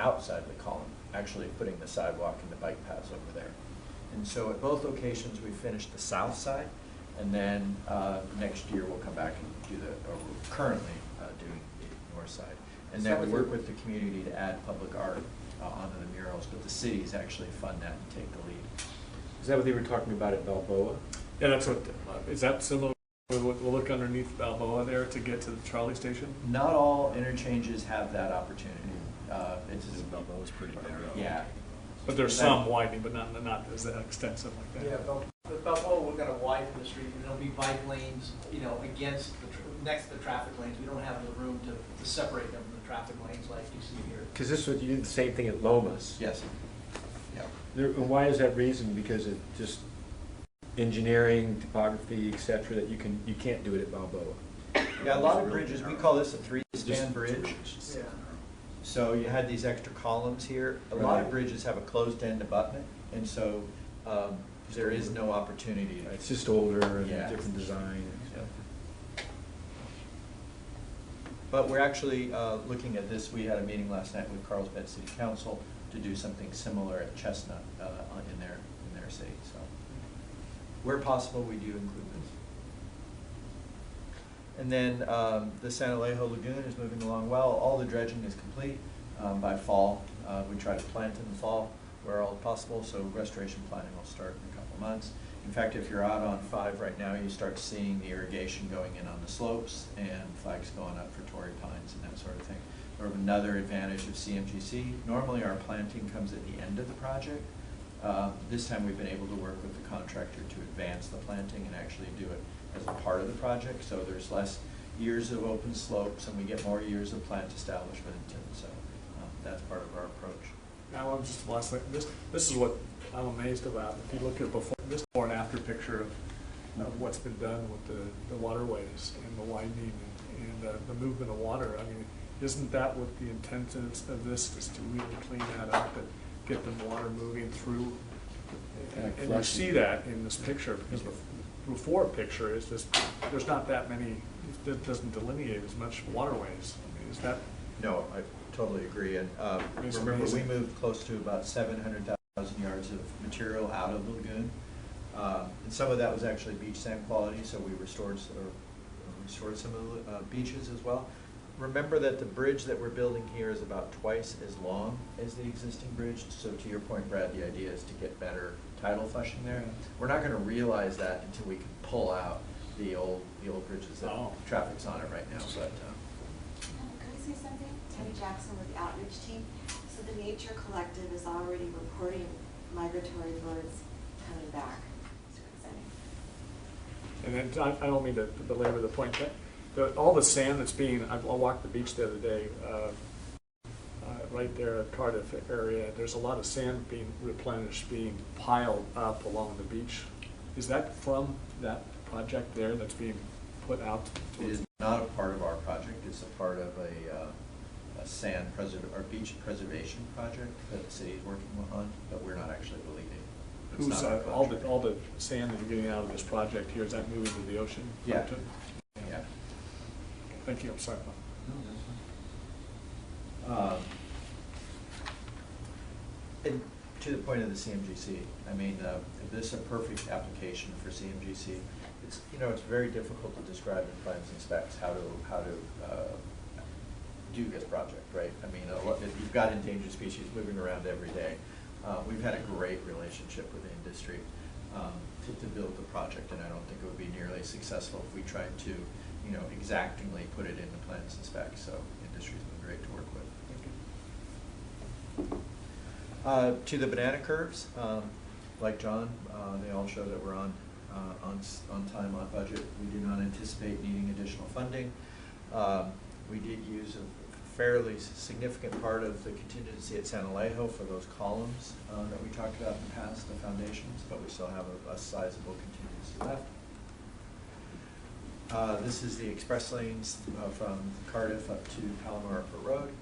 outside of the column, actually putting the sidewalk and the bike paths over there. And so at both locations we finished the south side, and then next year we'll come back and do or we're currently doing the north side. And then we work with the community to add public art onto the murals, but the cities actually fund that and take the lead. Is that what they were talking about at Balboa? Yeah, that's what. Is that similar? We'll look underneath Balboa there to get to the trolley station. Not all interchanges have that opportunity. Balboa's pretty big. Yeah. But there's some widening, but not as extensive like that. Yeah, but Balboa, we're going to widen the street, and there'll be bike lanes, against next to the traffic lanes. We don't have the room to separate them from the traffic lanes like you see here. Because this would you do the same thing at Lomas. Yes. Yeah. Why is that reason? Because it just engineering, topography, etc. That you can't do it at Balboa. Yeah, a lot of bridges. We call this a 3-span bridge. Yeah. So you had these extra columns here. A lot of bridges have a closed-end abutment, and so there is no opportunity. It's just older and different design. But we're actually looking at this. We had a meeting last night with Carlsbad City Council to do something similar at Chestnut in their city. So where possible, we do include this. And then the San Alejo Lagoon is moving along well. All the dredging is complete by fall. We try to plant in the fall where all possible, so restoration planning will start in a couple of months. In fact, if you're out on 5 right now, you start seeing the irrigation going in on the slopes and flags going up for Torrey pines and that sort of thing. Sort of another advantage of CMGC. Normally our planting comes at the end of the project. This time we've been able to work with the contractor to advance the planting and actually do it as a part of the project, so there's less years of open slopes and we get more years of plant establishment, and so that's part of our approach. Now, just last thing, this is what I'm amazed about. If you look at before and after picture of what's been done with the waterways and the widening and the movement of water, I mean, isn't that what the intent of this is, to really clean that up and get the water moving through? And you see that in this picture, because the before picture is just, there's not that many, it doesn't delineate as much waterways. I mean, is that? No, I totally agree. And remember, we moved close to about 700,000 yards of material out of the lagoon. And some of that was actually beach sand quality, so we restored some of the beaches as well. Remember that the bridge that we're building here is about twice as long as the existing bridge. So to your point, Brad, the idea is to get better tidal flushing there. We're not going to realize that until we can pull out the old bridges that traffic's on it right now. But could I say something? Teddy Jackson with the outreach team. So the Nature Collective is already reporting migratory birds coming back. And then I don't mean to belabor the point, but all the sand that's being, I walked the beach the other day, right there at Cardiff area, there's a lot of sand being replenished, being piled up along the beach. Is that from that project there that's being put out? it is not a part of our project. It's a part of a beach preservation project that the city is working on, but we're not actually the lead. Who's all the sand that you're getting out of this project here, is that moving to the ocean? Yeah. Yeah. Thank you. I'm sorry. And to the point of the CMGC, I mean, this is a perfect application for CMGC. It's it's very difficult to describe in plans and specs how to do this project, right? I mean, you've got endangered species moving around every day. We've had a great relationship with the industry to build the project, and I don't think it would be nearly as successful if we tried to, exactingly put it in the plans and specs. So the industry's been great to work with. To the banana curves, like John, they all show that we're on time, on budget. We do not anticipate needing additional funding. We did use a fairly significant part of the contingency at San Alejo for those columns that we talked about in the past, the foundations, but we still have a sizable contingency left. This is the express lanes from Cardiff up to Palomar Upper Road.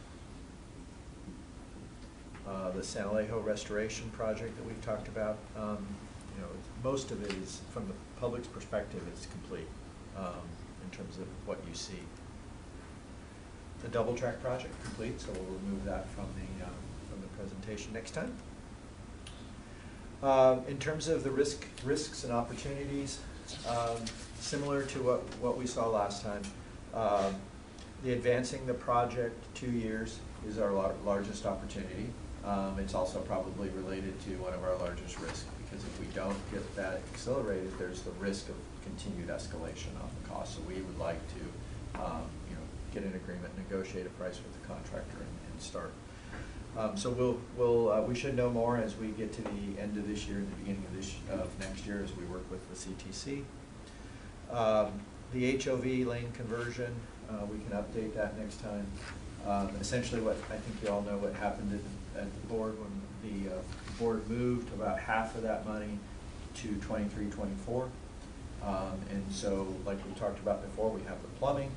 The San Alejo restoration project that we've talked about, most of it is, from the public's perspective, it's complete in terms of what you see. The double track project complete, so we'll remove that from the presentation next time. In terms of the risks and opportunities, similar to what we saw last time, the advancing the project 2 years is our largest opportunity. It's also probably related to one of our largest risks, because if we don't get that accelerated, there's the risk of continued escalation of the cost. So we would like to get an agreement, negotiate a price with the contractor, and start. So we should know more as we get to the end of this year and the beginning of next year as we work with the CTC. The HOV lane conversion, we can update that next time. Essentially, what I think you all know what happened at the board when the board moved about half of that money to 23-24. And so, like we talked about before, we have the plumbing.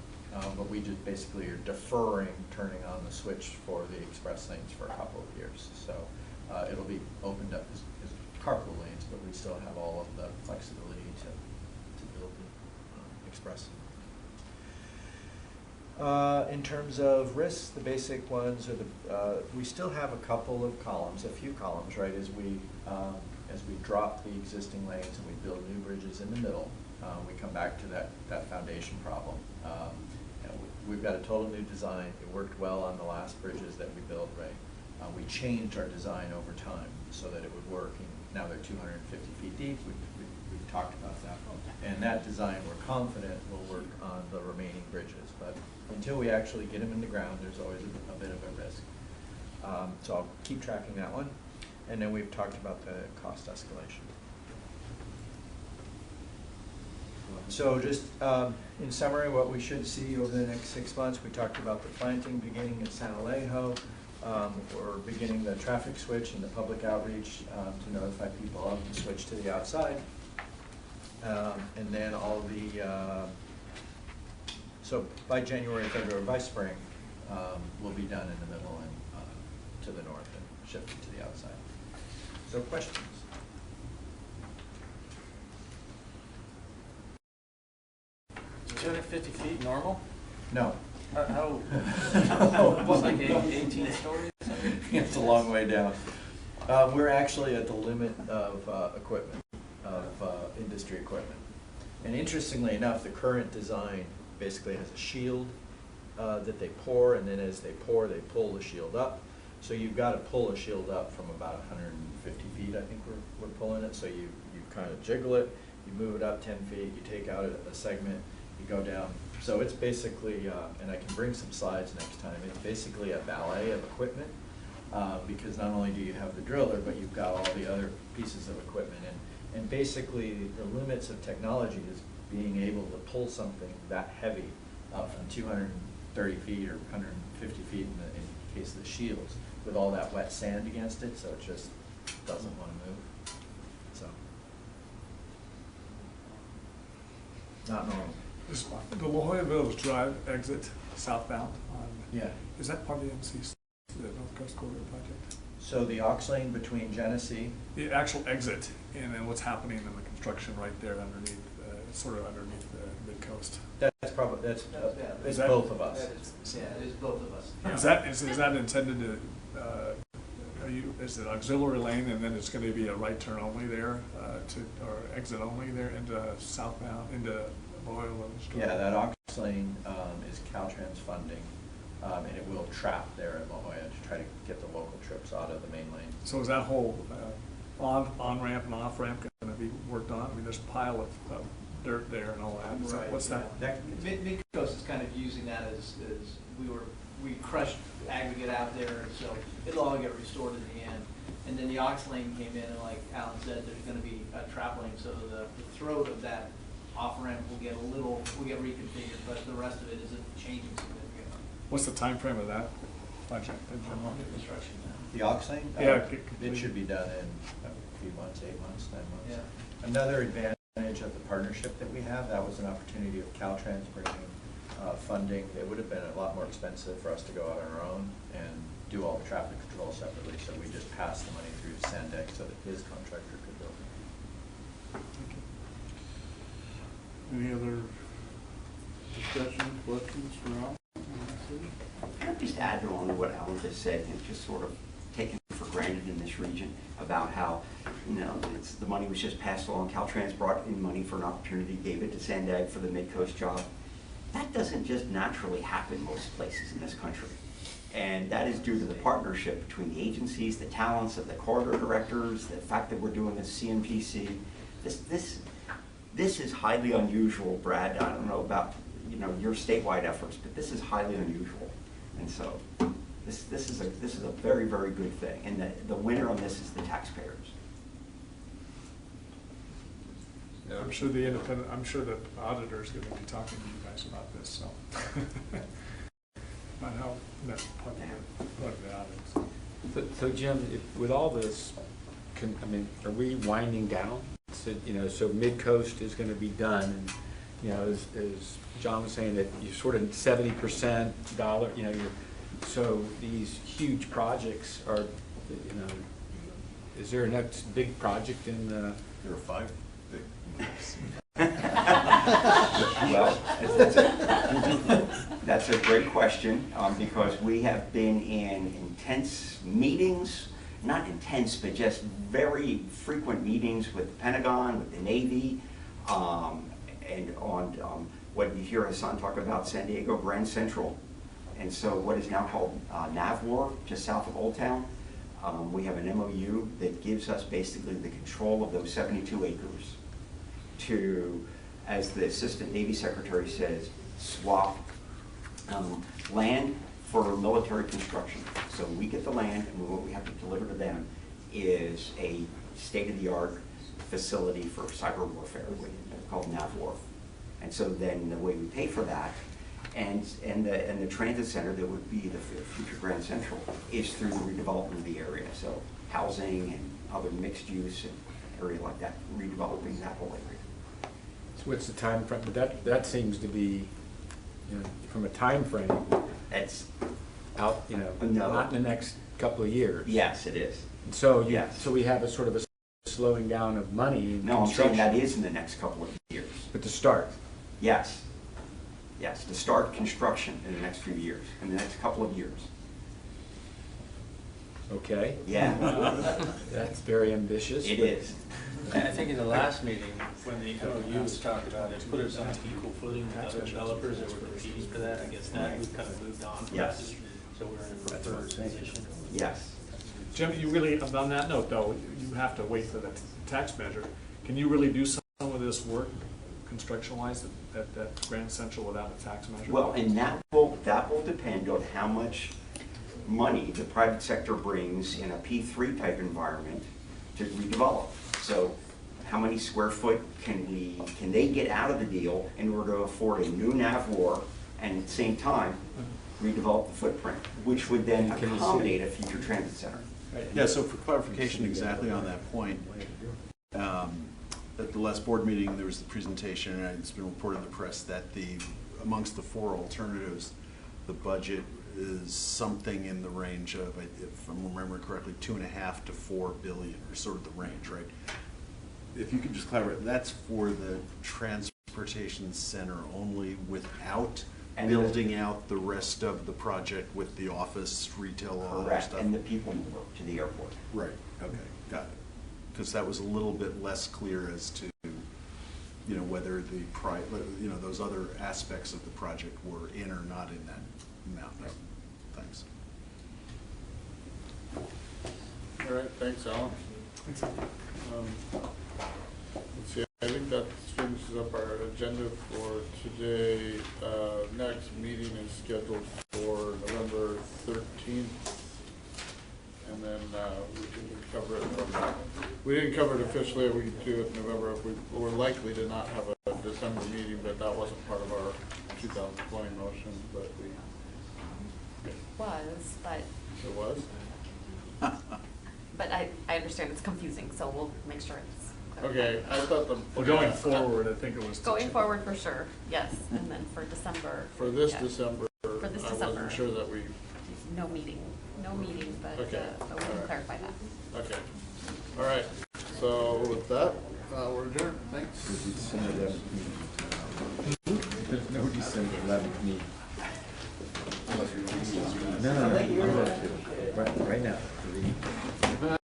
But we just basically are deferring turning on the switch for the express lanes for a couple of years. So it'll be opened up as carpool lanes, but we still have all of the flexibility to build the express. In terms of risks, the basic ones are we still have a couple of columns, a few columns, right, as we drop the existing lanes and we build new bridges in the middle. We come back to that foundation problem. And we've got a total new design. It worked well on the last bridges that we built, right? We changed our design over time so that it would work. And now they're 250 feet deep. We've talked about that. And that design, we're confident, will work on the remaining bridges. But until we actually get them in the ground, there's always a bit of a risk. So I'll keep tracking that one. And then we've talked about the cost escalation. So just in summary, what we should see over the next 6 months, we talked about the planting beginning at San Alejo. We're beginning the traffic switch and the public outreach to notify people of the switch to the outside. And then all the, so by January, February, by spring, we'll be done in the middle and to the north and shifted to the outside. So questions? 250 feet normal? No. How? What's like 18 stories? It's a long way down. We're actually at the limit of equipment, of industry equipment. And interestingly enough, the current design basically has a shield that they pour, and then as they pour, they pull the shield up. So you've got to pull a shield up from about 150 feet, I think we're pulling it. So you kind of jiggle it, you move it up 10 feet, you take out a segment, you go down. So it's basically, and I can bring some slides next time, it's basically a ballet of equipment because not only do you have the driller, but you've got all the other pieces of equipment. And basically the limits of technology is being able to pull something that heavy up from 230 feet or 150 feet in case of the shields with all that wet sand against it, so it just doesn't want to move. So, not normal. The La Jolla Village Drive exit southbound on, yeah. Is that part of the MC, the North Coast Corridor project? So the aux lane between Genesee. The actual exit, and then what's happening in the construction right there underneath, sort of underneath the Midcoast. That's probably, it's that, both of us. Yeah, it is both of us. Is that intended to, is it auxiliary lane and then it's going to be a right turn only there, or exit only there into southbound, into La Jolla Village Drive? Yeah, that aux lane is Caltrans funding, and it will trap there at La Jolla to try to get the local trips out of the main lane. So is that whole on-ramp and off-ramp going to be worked on? I mean, there's a pile of dirt there and all that. So Right. what's that? Midcoast is kind of using that as we crushed aggregate out there, so it'll all get restored in the end. And then the aux lane came in, and like Alan said, there's going to be a trap lane, so the throat of that off-ramp will get reconfigured, but the rest of it isn't changing significantly. What's the time frame of that project in general? Construction now. The aux lane? Yeah. It should be done in a few months, 8 months, 9 months. Yeah. Another advantage of the partnership that we have, that was an opportunity of Caltrans bringing funding. It would have been a lot more expensive for us to go out on our own and do all the traffic control separately, so we just passed the money through to Sandex so that his contractor could build it. Any other discussion, questions for Al? Can I just add on to what Alan just said, and just sort of taken for granted in this region about how, the money was just passed along. Caltrans brought in money for an opportunity, gave it to Sandag for the Midcoast job. That doesn't just naturally happen most places in this country. And that is due to the partnership between the agencies, the talents of the corridor directors, the fact that we're doing this CNPC. This is highly unusual, Brad. I don't know about your statewide efforts, but this is highly unusual. And so this is a very, very good thing. And the winner on this is the taxpayers. I'm sure the auditor is going to be talking to you guys about this, so. About how that's part of the audit. So Jim, with all this, are we winding down? So, so Midcoast is going to be done, and as John was saying, that you're sort of 70% dollar. So these huge projects are, is there a next big project in the? There are 5 big. Well, That's a great question, because we have been in intense meetings, not intense, but just very frequent meetings with the Pentagon, with the Navy, and on what you hear Hassan talk about, San Diego Grand Central. And so what is now called NAVWAR, just south of Old Town. We have an MOU that gives us basically the control of those 72 acres to, as the Assistant Navy Secretary says, swap land for military construction. So we get the land, and what we have to deliver to them is a state-of-the-art facility for cyber warfare, called NAVWAR. And so then the way we pay for that, and the transit center that would be the future Grand Central, is through the redevelopment of the area. So housing and other mixed use and area like that, redeveloping that whole area. So what's the time frame? But that seems to be, you know, from a time frame, it's out, you know, not in the next couple of years. Yes, it is. So yes. So we have a sort of a slowing down of money in No, I'm saying construction. that is in the next couple of years. But to start. Yes. Yes, to start construction in the next few years, in the next couple of years. Okay. Yeah. That's very ambitious. It is. I think in the last meeting, when the MOU was talked about, it put us on equal footing with other developers that were competing for that. I guess that we've kind of moved on from that. Yes. So we're in a preferred position. Yes. Jim, you really, on that note though, you have to wait for the tax measure. Can you really do some of this work construction-wise at Grand Central without a tax measure? Well, and that will depend on how much money the private sector brings in a P3 type environment to redevelop. So how many square foot can they get out of the deal in order to afford a new NAVWAR and at the same time redevelop the footprint, which would then accommodate a future transit center. Yeah, so for clarification exactly on that point, at the last board meeting, there was the presentation, and it's been reported in the press that amongst the four alternatives, the budget is something in the range of, if I'm remembering correctly, 2.5 to 4 billion, or sort of the range, right? If you could just clarify, that's for the transportation center only, without building out the rest of the project with the office, retail, all that Correct, stuff? and the people mover to the airport. Right, okay, got it. Because that was a little bit less clear as to, you know, whether those other aspects of the project were in or not in that amount. Thanks. All right, thanks, Alan. Let's see, I think that finishes up our agenda for today. Next meeting is scheduled for November 13th. And then we can cover it from, we didn't cover it officially, we could do it in November. We're likely to not have a December meeting, but that wasn't part of our 2020 motion, but It was, but. It was? But I understand it's confusing, so we'll make sure it's clear. Okay, I thought Well, going forward, I think it was. Going forward for sure, yes, and then for December. For this yeah. December, For this I December. wasn't sure that we, No meeting, but, Okay. but we can clarify that. okay. All right, so with that, we're adjourned, thanks. There's no December 11th meeting. No. Right now.